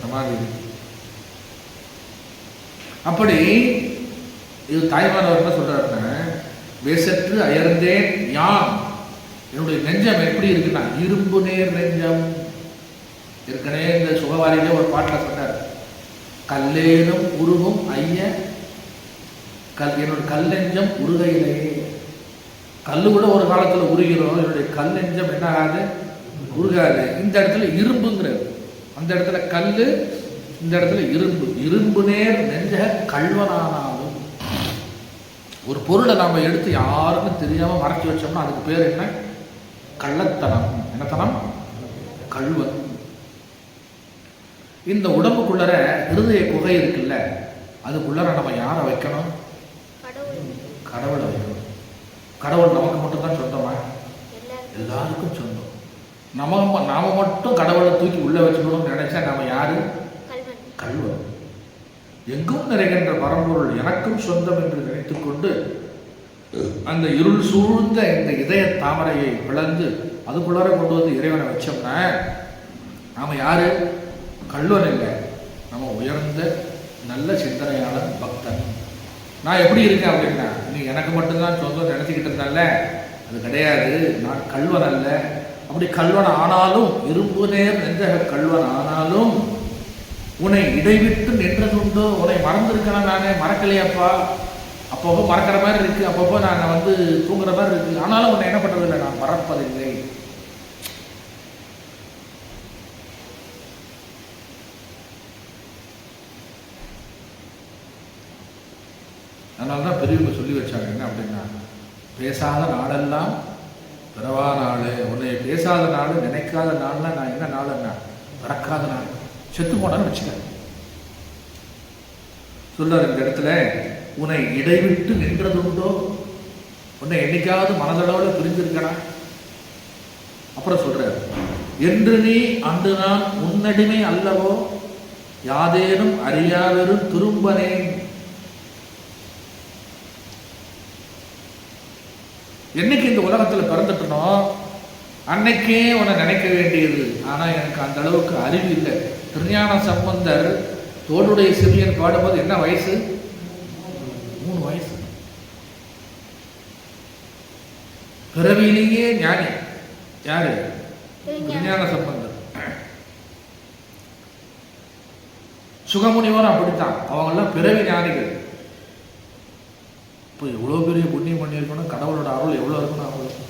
சமாதி இருக்கு. அப்படி இது தாய்மானவர் என்ன சொல்றாருன்னா, வேசற்று அயர்ந்தேன் யான், என்னுடைய நெஞ்சம் எப்படி இருக்குன்னா இரும்பு நேர் நெஞ்சம். ஏற்கனவே இந்த சுகவாரியிலே ஒரு பாட்டில் சொன்னார், கல்லேனும் உருகும் ஐய என்னோட கல் நெஞ்சம் உருகையிலேயே. கல்லு கூட ஒரு காலத்தில் உருகிறோம், என்னுடைய கல் நெஞ்சம் என்ன ஆகாது, உருகாது. இந்த இடத்துல இரும்புங்கிறது, அந்த இடத்துல கல்லு, இந்த இடத்துல இரும்பு. இரும்பு நேர் நெஞ்ச கல்வனானாலும், ஒரு பொருளை நாம எடுத்து யாருக்கும் தெரியாம மறைச்சி வச்சோம்னா அதுக்கு பேர் என்ன, கள்ளத்தனம். என்னத்தனம்? கள்வன். இந்த உடம்புக்குள்ளர ஹிருதய குகை இருக்குல்ல, அதுக்குள்ளர நம்ம யாரை வைக்கணும், கடவுளை வைக்கணும். கடவுள் நமக்கு மட்டும்தான் சொந்தமா? எல்லாருக்கும் சொந்தம். நாம மட்டும் கடவுளை தூக்கி உள்ள வச்சுக்கணும்னு நினைச்சா நாம யாரு, கள்வன். எங்கும் நிறைகின்ற பரம்பொருள் எனக்கும் சொந்தம் என்று நினைத்துக் கொண்டு அந்த இருள் சூழ்ந்த இந்த இதய தாமரையை பிளந்து அதுக்குள்ளார கொண்டு வந்து இறைவனை வச்சோம்னா நாம யாரு, கள்வன் இல்லை, நம்ம உயர்ந்த நல்ல சிந்தனையாளர், பக்தன். நான் எப்படி இருக்கேன் அப்படின்னா, நீ எனக்கு மட்டும்தான் சொந்தம் நினைச்சுக்கிட்டு இருந்தால, அது கிடையாது. நான் கள்வன் அல்ல. அப்படி கள்வன் ஆனாலும், இரும்பு நேர் நெஞ்சக கள்வன் ஆனாலும், உன்னை இடைவிட்டு நின்றதுண்டோ, உன்னை மறந்துருக்கணும், நானே மறக்கலையாப்பா அப்பப்போ மறக்கிற மாதிரி இருக்கு, அப்பப்போ நான் வந்து தூங்குற மாதிரி இருக்கு, ஆனாலும் உன்னை என்ன பண்றதில்லை, நான் மறப்பதில்லை. அதனால்தான் பெரியவங்க சொல்லி வச்சாங்க என்ன அப்படின்னா, பேசாத நாளெல்லாம் பிறவா நாள், உன்னை பேசாத நாள் நினைக்காத நாள்னா நான் என்ன நாள்னா பிறக்காத நாள், செத்து போனான்னு வச்சுக்க சொல்றாரு இந்த இடத்துல. உன்னை இடைவிட்டு நின்றதுண்டோ, உன்னை என்னைக்காவது மனதளவில் பிரிஞ்சிருக்கனா. அப்புறம் சொல்றாரு, என்று நீ அன்று நான் உன்னடிமை அல்லவோ யாதேனும் அறியாதரும் திரும்பனேன். என்னைக்கு இந்த உலகத்தில் பிறந்துட்டனோ அன்னைக்கே உன்னை நினைக்க வேண்டியது, ஆனா எனக்கு அந்த அளவுக்கு அறிவு இல்லை. திருஞான சம்பந்தர் தோளுடைய சிறியன் பாடும்போது என்ன வயசு? 3 வயசு. பிறவியிலேயே ஞானி யாரு? திருஞான சம்பந்தர். சுகமுனிவரும் அப்படித்தான், அவங்க எல்லாம் பிறவி ஞானிகள். இப்போ எவ்வளோ பெரிய புண்ணியம் பண்ணியிருக்கணும், கடவுளோட அருள் எவ்வளோ இருக்கணும் அவங்களுக்கு.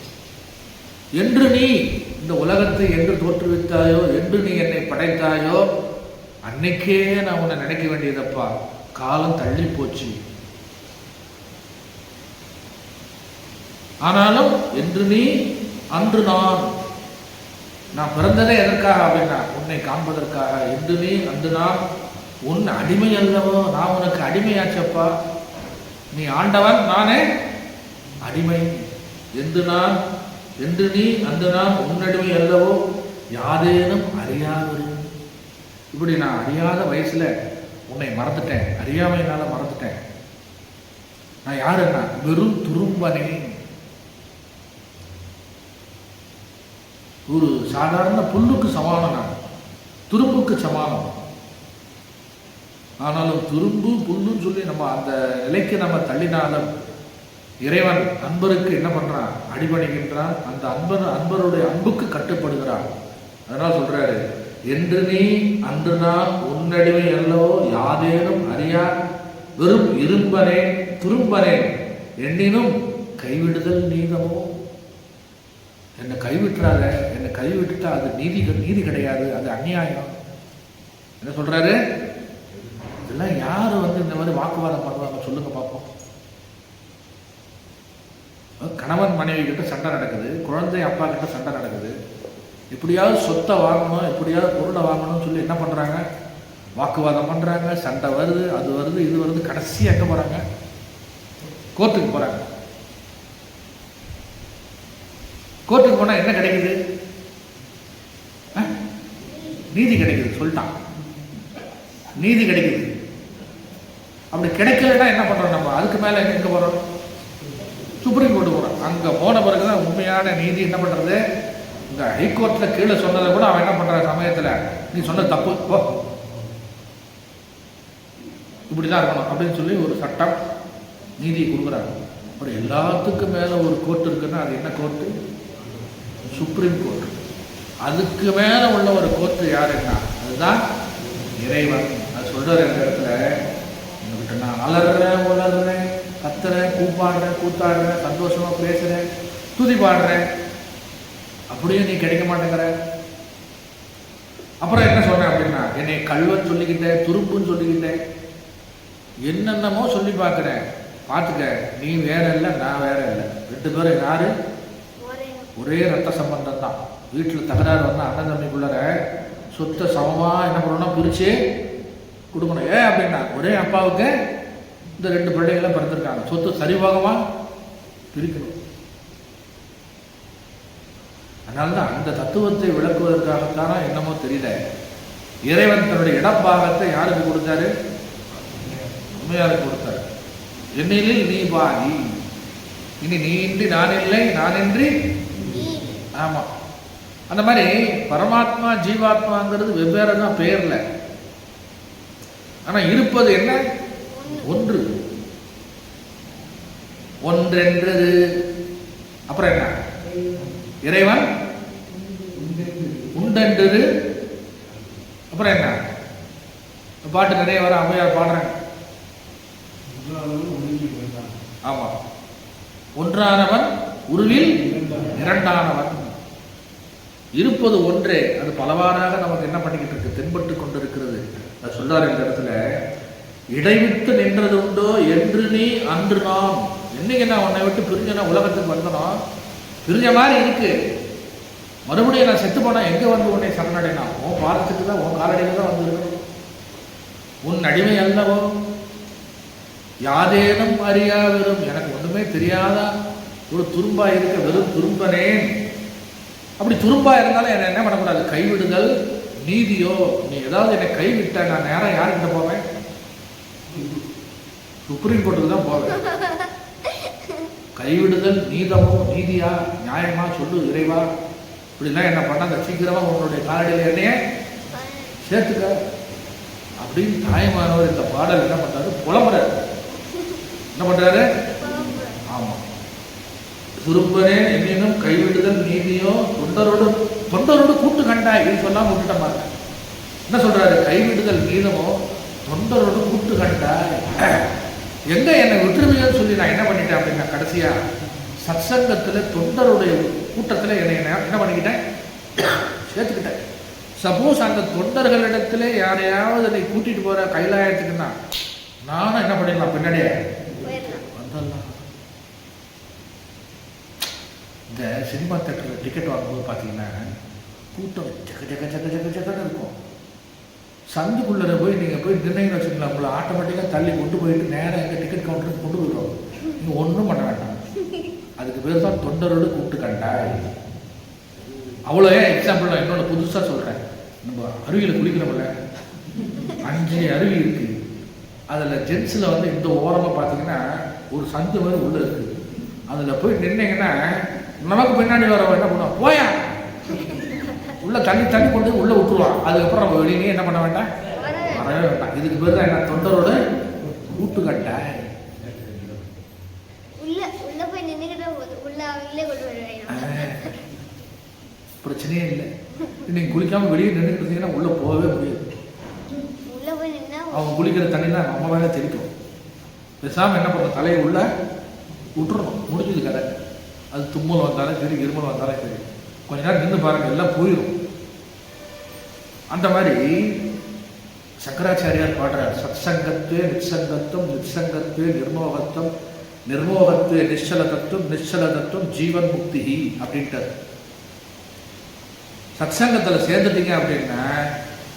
என்று நீ இந்த உலகத்தை என்று தோற்றுவித்தாயோ, என்று நீ என்னை படைத்தாயோ அன்னைக்கே நான் உன்னை நினைக்க வேண்டியதப்பா, காலம் தள்ளி போச்சு. ஆனாலும் என்று நீ அன்று நான் பிறந்ததே எதற்காக அப்படின்னா உன்னை காண்பதற்காக. என்று நீ அன்று நான் உன் அடிமை அல்லவோ, நான் உனக்கு அடிமையாச்சப்பா. நீ ஆண்டவன், நானே அடிமை. என்று நீ அன்று நான் உன்னடிமை அல்லவோ யாதேனும் அறியாதரு. இப்படி நான் அறியாத வயசுல உன்னை மறந்துட்டேன், அறியாமையினால மறந்துட்டேன். நான் யாருன்னா வெறும் துரும்பனே, ஒரு சாதாரண புல்லுக்கு சமானம், நான் துரும்புக்கு சமானம். ஆனாலும் துரும்பு புல்லுன்னு சொல்லி நம்ம அந்த நிலைக்கு நம்ம தள்ளினாலும் இறைவன் அன்பருக்கு என்ன பண்றான்? அடிபணிகின்றான். அந்த அன்பருடைய அன்புக்கு கட்டுப்படுகிறான். அதனால சொல்றாரு, என்று நீ அன்று நான் உன்னடிமை அல்லவோ யாதேனும் அறியா வெறும் இரும்பனே துரும்பனே எண்ணினும் கைவிடுதல் நீதமோ. என்னை கைவிட்டுறாத, என்னை கைவிட்டுட்டா அது நீதி கிடையாது, அது அநியாயம். என்ன சொல்றாரு? இதெல்லாம் யாரு வந்து இந்த மாதிரி வாக்குவாதம் பண்ணுவாங்க சொல்லுங்க பார்ப்போம். கணவன் மனைவி கிட்ட சண்டை நடக்குது, குழந்தை அப்பா கிட்ட சண்டை நடக்குது. எப்படியாவது சொத்தை வாங்கணும், எப்படியாவது பொருளை வாங்கணும்னு சொல்லி என்ன பண்றாங்க? வாக்குவாதம் பண்றாங்க, சண்டை வருது, அது வருது, இது வருது. கடைசியா எங்க போறாங்க? கோர்ட்டுக்கு போறாங்க. கோர்ட்டுக்கு போனா என்ன கிடைக்குது? நீதி கிடைக்குது. சொல்லிட்டான், நீதி கிடைக்குது. அப்படி கிடைக்கலன்னா என்ன பண்றோம் நம்ம? அதுக்கு மேல எங்க போறோம்? சுப்ரீம் கோர்ட்டு போறோம். அங்க போன பிறகுதான் உண்மையான நீதி என்ன பண்றது? இந்த ஹைகோர்ட்ல கீழே சொன்னதை கூட அவன் என்ன பண்ற சமயத்துல, நீ சொன்ன தப்பு போ, இப்படிதான் இருக்கணும் அப்படின்னு சொல்லி ஒரு சட்டம் நீதியை கொடுக்குறாங்க. அப்புறம் எல்லாத்துக்கும் மேல ஒரு கோர்ட் இருக்குன்னா அது என்ன கோர்ட்டு? Supreme court. அதுக்கு மேல உள்ள ஒரு கோர்ட் யாருன்னா அதுதான் இறைவன். அது சொல்றாரு இந்த இடத்துல, உங்ககிட்ட நான் அலறேன், உளறேன், கத்துறேன், கூப்பாடுறேன், கூத்தாடுறேன், சந்தோஷமா பேசுறேன், துதி பாடுறேன், அப்படியே நீ கிடைக்க மாட்டேங்கிற. அப்புறம் என்ன சொன்னேன் அப்படின்னா, என்னை கல்வன் சொல்லிக்கிட்டேன், துருப்புன்னு சொல்லிக்கிட்டேன், என்னென்னமோ சொல்லி பார்க்கிறேன். பார்த்துக்க, நீ வேற இல்லை, நான் வேற இல்லை. 2 பேரும் யாரு? ஒரே ரத்த சம்பந்தம் தான். வீட்டில் தகராறு வந்தால் அண்ணன் தம்பிக்குள்ளற சொத்தை சமமா என்ன பண்ணணும்? பிரிச்சு கொடுக்கணும். ஏன் அப்படின்னா ஒரே அப்பாவுக்கு இந்த 2 பிள்ளைகளும் பிறந்திருக்காங்க, சொத்து சரிபாகமா பிரிக்கணும். அதனால்தான் அந்த தத்துவத்தை விளக்குவதற்காகத்தானா என்னமோ தெரியல, இறைவன் தன்னுடைய இடப்பாகத்தை யாருக்கு கொடுத்தாரு? உண்மையாருக்கு கொடுத்தாரு. என்னில் நீ பாதி, இனி நீ இன்றி நான் இல்லை, நான் இன்றி. ஆமா, அந்த மாதிரி பரமாத்மா ஜீவாத்மாங்கிறது வெவ்வேறு தான் பேர்ல, ஆனா இருப்பது என்ன? ஒன்று. ஒன்றென்றது. அப்புறம் என்ன? இறைவன் உண்டென்றது. அப்புறம் என்ன? பாட்டு நிறைய வர அம்மையார் பாடுறாங்க. ஆமா, ஒன்றானவன் உருவில் இரண்டானவன். இருப்பது ஒன்றே, அது பலவாறாக நமக்கு என்ன பண்ணிக்கிட்டு இருக்கு, தென்பட்டு கொண்டிருக்கிறது. அது சொல்றாரு இந்த இடத்துல, இடைவிட்டு நின்றது உண்டோ என்று நீ அன்று நாம். என்னைக்கு நான் உன்னை விட்டு பிரிஞ்சனா உலகத்துக்கு வந்தனோ, பிரிஞ்ச மாதிரி இருக்கு. மறுபடியும் நான் செத்து போனா எங்க வந்து உன்னை சரணடைனா, உன் பாதத்துக்கு தான், உன் காலடியில் தான் வந்து உன் அடிமை அல்லவோ. யாதேனும் அறியா வெறும், எனக்கு ஒண்ணுமே தெரியாதா ஒரு துரும்பா இருக்க வெறும் துரும்பனேன். அப்படி துரும்பா இருந்தாலும் என்ன என்ன பண்ணக்கூடாது, கைவிடுதல் நீதியோ. நீ ஏதாவது என்னை கைவிட்ட நான் நேரம் யாருக்கிட்ட போவேன், சுப்ரீம் கோர்ட்டுக்கு தான் போவேன். கைவிடுதல் நீதமோ, நீதியா, நியாயமா சொல்லு இறைவா. இப்படிலாம் என்ன பண்ணாத, சீக்கிரமா உங்களுடைய காலடியில் என்னைய சேர்த்துக்க அப்படின்னு தாயமானவர் இந்த பாடல் என்ன பண்றாரு, புலம்புறாரு. என்ன பண்றாரு? ஆமா, துரும்பனே என்னினும் கைவிடுதல் நீதியோ தொண்டரோடு கூட்டு கண்டாய். இது சொல்லாம விட்டுட்ட பாருங்க. என்ன சொல்றாரு, கைவிடுதல் நீதமோ தொண்டரோடு கூட்டு கண்டாய். எங்க என்னை விட்டுருமையோன்னு சொல்லி நான் என்ன பண்ணிட்டேன் அப்படின்னா, கடைசியா சத்சங்கத்துல தொண்டருடைய கூட்டத்துல என்னை என்ன பண்ணிக்கிட்டேன், சேர்த்துக்கிட்டேன். சப்போஸ் அந்த தொண்டர்களிடத்துல யாரையாவது என்னை கூட்டிட்டு போற கைலாயத்துக்குன்னா நானும் என்ன பண்ணிடலாம், பின்னாடியே வந்துடலாம். இந்த சினிமா தேட்டரில் டிக்கெட் வாங்கும்போது பார்த்தீங்கன்னா கூட்டம் ஜக ஜக ஜக ஜக ஜகன்னு இருக்கும். சந்துக்குள்ளே போய் நீங்கள் போய் நிர்ணயம் வச்சுக்கலாம், உங்களை ஆட்டோமேட்டிக்காக தள்ளி கொண்டு போயிட்டு நேராக எங்கள் டிக்கெட் கவுண்டருக்கு கொண்டு போயிடுவோம். நீங்கள் ஒன்றும் பண்ண வேண்டாம். அதுக்கு பேர் தான் தொண்டரோடு கூப்பிட்டு கண்டாய். அவ்வளோ ஏன் எக்ஸாம்பிள் நான் இன்னொன்று புதுசாக சொல்கிறேன். நம்ம அருவியில் குளிக்கிறோம்ல, 5 அருவி இருக்குது. அதில் ஜென்ஸில் வந்து இந்த ஓரமாக பார்த்தீங்கன்னா ஒரு சந்து மாதிரி உள்ளே இருக்குது. அதில் போய் நின்னீங்கன்னா நமக்கு பின்னாடி வர என்ன பண்ணுவோம், போயா உள்ள தண்ணி தண்ணி கொண்டு உள்ளே விட்டுருவான். அதுக்கப்புறம் நம்ம வெளியே என்ன பண்ண வேண்டாம், வரவே வேண்டாம். இதுக்கு பேர் தான் என்ன, தொண்டரோட கூட்டு கட்டாய். பிரச்சனையே இல்லை. நீங்க குளிக்காம வெளியே நின்றுட்டு இருந்தீங்கன்னா உள்ள போகவே முடியாது. அவங்க குளிக்கிற தண்ணி தான் நம்ம வேலை தெரிக்கும். பேசாம என்ன பண்ண, தலையை உள்ள விட்டுறணும், முடிஞ்சது கதை. அது தும்மல் வந்தாலும் சரி, இருமல் வந்தாலும் சரி, கொஞ்ச நேரம் நின்று பாருங்க, எல்லாம் போயிடும். அந்த மாதிரி சங்கராச்சாரியார் பாடுறார், சத்சங்கத்தே நிச்சங்கத்துவம், நிச்சங்கத்தே நிர்மோகத்துவம், நிர்மோகத்தே நிச்சல தத்துவம், நிச்சல தத்துவம் ஜீவன் முக்தி அப்படின்ட்டார். சத்சங்கத்தில் சேர்ந்துட்டீங்க அப்படின்னா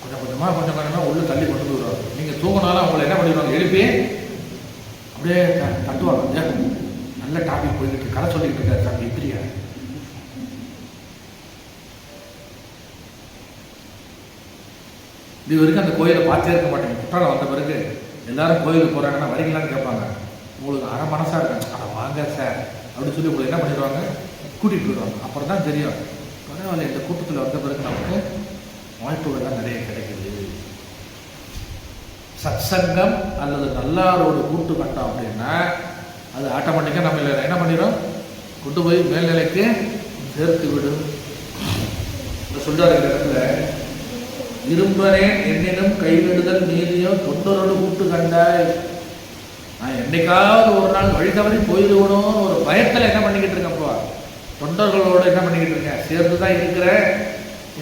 கொஞ்சம் கொஞ்சமாக உள்ள தள்ளி கொண்டு போயிடுவாங்க. நீங்கள் தூங்கினாலும் அவங்களை என்ன பண்ணிடுவாங்க, எழுப்பி அப்படியே தட்டுவாங்க. நல்ல டாபிக் போய்கிட்டு கதை சொல்லிக்கிட்டு இருக்காரு சாமி, இப்படியா இது வரைக்கும் அந்த கோயிலை பார்த்தே இருக்க மாட்டேங்க. குற்றாலம் வந்த பிறகு எல்லாரும் கோயிலுக்கு போகிறாங்கன்னா வரீங்களான்னு கேட்பாங்க. உங்களுக்கு அரை மனசாக இருக்காங்க, அதை வாங்க சார் அப்படின்னு சொல்லி உங்களை என்ன பண்ணிடுவாங்க, கூட்டிகிட்டு போயிடுவாங்க. அப்புறம் தான் தெரியும், பரவாயில்ல இந்த கூட்டத்தில் வந்த பிறகு நமக்கு வாய்ப்புகள்லாம் நிறைய கிடைக்குது. சத்சங்கம் அல்லது நல்லாரோடு கூட்டு கட்டோம் அப்படின்னா அது ஆட்டோமேட்டிக்காக நம்ம இல்லை என்ன பண்ணிடும், கொண்டு போய் மேல்நிலைக்கு சேர்த்து விடும். சொல்றாரு இந்த இடத்துல, இரும்பனே என்னினும் கைவிடுதல் நீதியோ தொண்டரோடு கூட்டு கண்டாய். நான் என்னைக்காவது ஒரு நாள் வழி தவறி போயிடுவணும்னு ஒரு பயத்தில் என்ன பண்ணிக்கிட்டு இருக்கேன்ப்பா, தொண்டர்களோடு என்ன பண்ணிக்கிட்டு இருக்கேன், சேர்ந்து தான் இருக்கிறேன்.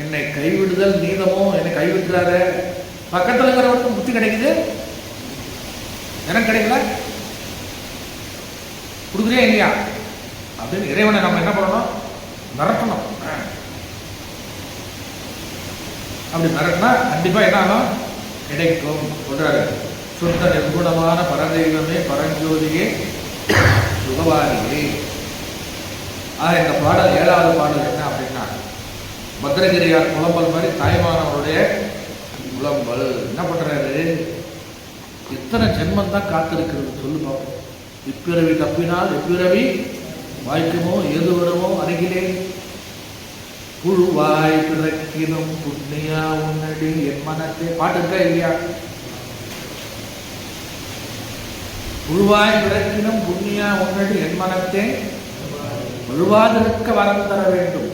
என்னை கைவிடுதல் நீதமோ, என்னை கைவிட்டுறாத. பக்கத்தில் இருக்கிறவனுக்கு புத்தி கிடைக்குது, எனக்கு கிடைக்கல, கொடுக்குறியா இல்லையா அப்படின்னு இறைவனை நம்ம என்ன பண்ணணும், மிரட்டணும். அப்படி மிரட்டினா கண்டிப்பா என்ன ஆகும், கிடைக்கும் சொல்றாரு. சுத்த நிர்குணமான பரதெய்வமே பரஞ்சோதியே சுகவாரியே. இந்த பாடல் 7வது பாடல் என்ன அப்படின்னா, பத்ரகிரியார் புலம்பல் மாதிரி தாய்மானவருடைய புலம்பல். என்ன பண்றாரு, எத்தனை ஜென்மம் தான் காத்திருக்கிறது சொல்லு பார்ப்போம். இப்பிறவி தப்பினால் எப்பிறவி வாய்க்குமோ, ஏது வருமோ அருகிலே, புழுவாய் பிறக்கினும் புண்ணியா உன்னடி என் மனத்தே. பாட்டு இருக்கா இல்லையா, புழுவாய் பிறக்கினும் புண்ணியா உன்னடி என் மனத்தே வழுவாதிருக்க வரம் தர வேண்டும்.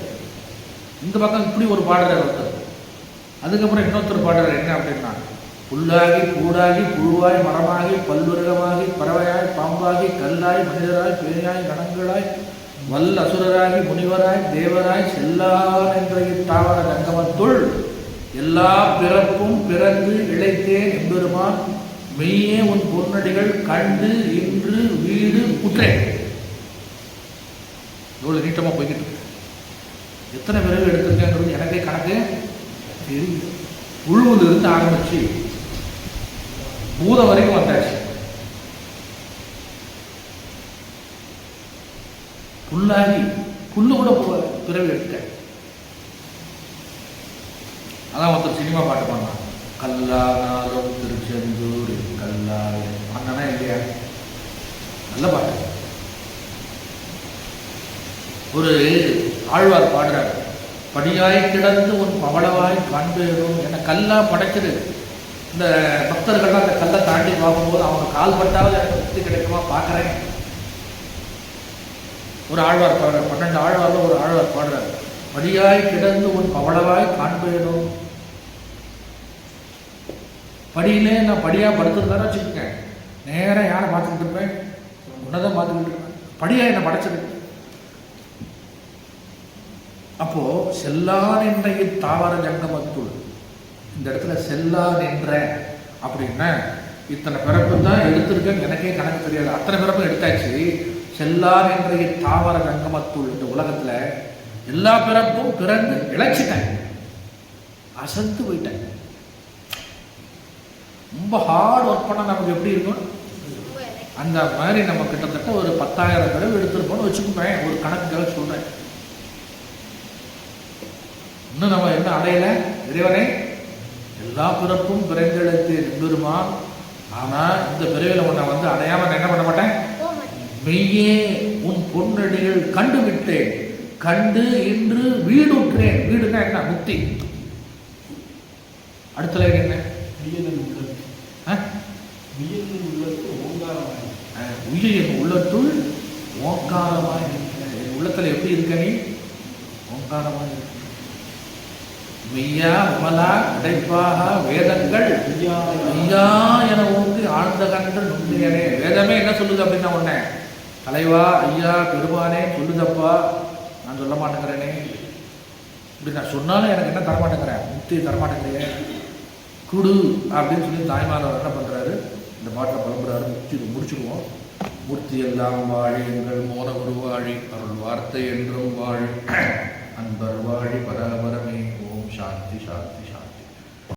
இந்த பக்கம் இப்படி ஒரு பாடுறார் ஒருத்தர். அதுக்கப்புறம் இன்னொருத்தர் பாடுறார் என்ன அப்படின்னா, புல்லாகி பூடாகி புழுவாய் மரமாகி பல்லுருகமாகி பறவையாய் பாம்பாய் பாம்பாகி கல்லாய் மனிதராய் பேயாய் கணங்களாய் வல்ல அசுரராகி முனிவராய் தேவராய் செல்லான் என்ற இத்தாவர ஜங்கமத்துள் எல்லா பிறப்பும் பிறந்து இழைத்தேன் எம்பெருமான் மெய்யே உன் பொன்னடிகள் கண்டு இன்று வீடு உற்றேன். இவ்வளவு நீட்டமா போய்கிட்டு இருக்கு. எத்தனை பிறகு எடுத்திருக்கேங்கிறது எனக்கே கணக்கு தெரியும். உழுவுல இருந்து ஆரம்பிச்சு பூதம் வரைக்கும் வந்தாச்சு. புல்லாகி புல்லு கூட பிறகு எடுக்க. அதான் ஒருத்தர் சினிமா பாட்டு பண்ணான், கல்லானாலும் திருச்செந்தூர் கல்லால் அண்ணனா இல்லையா? நல்ல பாட்டு. ஒரு ஆழ்வார் பாடுறார், படியாய் கிடந்து உன் பவளவாய் காண்பேரும். என்ன கல்லா படைச்சது. இந்த பக்தர்கள்லாம் அந்த கல்லை தாண்டி பார்க்கும்போது அவங்க கால் பட்டாவது எனக்கு முக்தி கிடைக்குமா பார்க்குறேன். ஒரு ஆழ்வார் பாடுறார், 12 ஆழ்வார்ல ஒரு ஆழ்வார் பாடுறார், படியாய் கிடந்து உன் பவளவாய் காண்பேரும். படியிலே நான் படியா படுத்துருந்தானே வச்சுக்கோங்க, நேரம் யாரை பார்த்துக்கிட்டு இருப்பேன்? உன்னதான் பார்த்துக்கிட்டு இருப்பேன். படியா என்ன படைச்சது. அப்போ செல்லான் என்ற தாவர ஜங்கமத்துள், இந்த இடத்துல செல்லான் என்ற அப்படின்னா இத்தனை பிறப்பு தான் எடுத்திருக்கேன்னு எனக்கே கணக்கு தெரியாது. அத்தனை பிறப்பும் எடுத்தாச்சு. செல்லான் என்ற தாவர ஜங்கமத்துள், இந்த உலகத்துல எல்லா பிறப்பும் பிறந்து இழைச்சிட்டேன், அசந்து போயிட்டேன். ரொம்ப ஹார்ட் ஒர்க் பண்ண நமக்கு எப்படி இருக்கும் அந்த மாதிரி நம்ம கிட்டத்தட்ட ஒரு 10,000 பிறகு எடுத்திருப்போம்னு வச்சுக்கோங்க. ஒரு கணக்குக்காக சொல்றேன். இன்னும் நம்ம என்ன அடையல? இறைவனை எல்லா பிறப்பும் பிறந்தெடுத்து எம்பெருமான். ஆனா இந்த பிறவில உன்னை அடையாம என்ன பண்ண மாட்டேன். மெய்யே உன் பொன்னடிகள் கண்டு விட்டேன், கண்டு இன்று வீடுற்றேன். வீடுன்னா என்ன? முக்தி. அடுத்த என்ன? உயிரின் உள்ளத்துள் ஓங்காரமாய் இருக்கிற. என் உள்ளத்துல எப்படி இருக்க நீ? ஓங்காரமாய் இருக்க. மெய்யா உமலா உடைப்பாக வேதங்கள் மெய்யா என ஊன்றி ஆழ்ந்த கண்டு நுண்ணியனே. வேதமே என்ன சொல்லுது அப்படின்னா உடனே, தலைவா ஐயா பெருமானே சொல்லுதப்பா, நான் சொல்ல மாட்டேங்கிறேனே. இப்படி நான் சொன்னாலும் எனக்கு என்ன தரமாட்டேங்கிறேன்? முக்தியை தரமாட்டேங்கிறேன், குடு அப்படின்னு சொல்லி தாய்மானவர் என்ன பண்றாரு, இந்த பாட்டில் புலம்புறாரு. முடிச்சுடுவோம். மூர்த்தி எல்லாம் வாழி எங்கள் மோன உருவாழி அருள் வார்த்தை என்றும் வாழி அன்பர் வாழி பராபர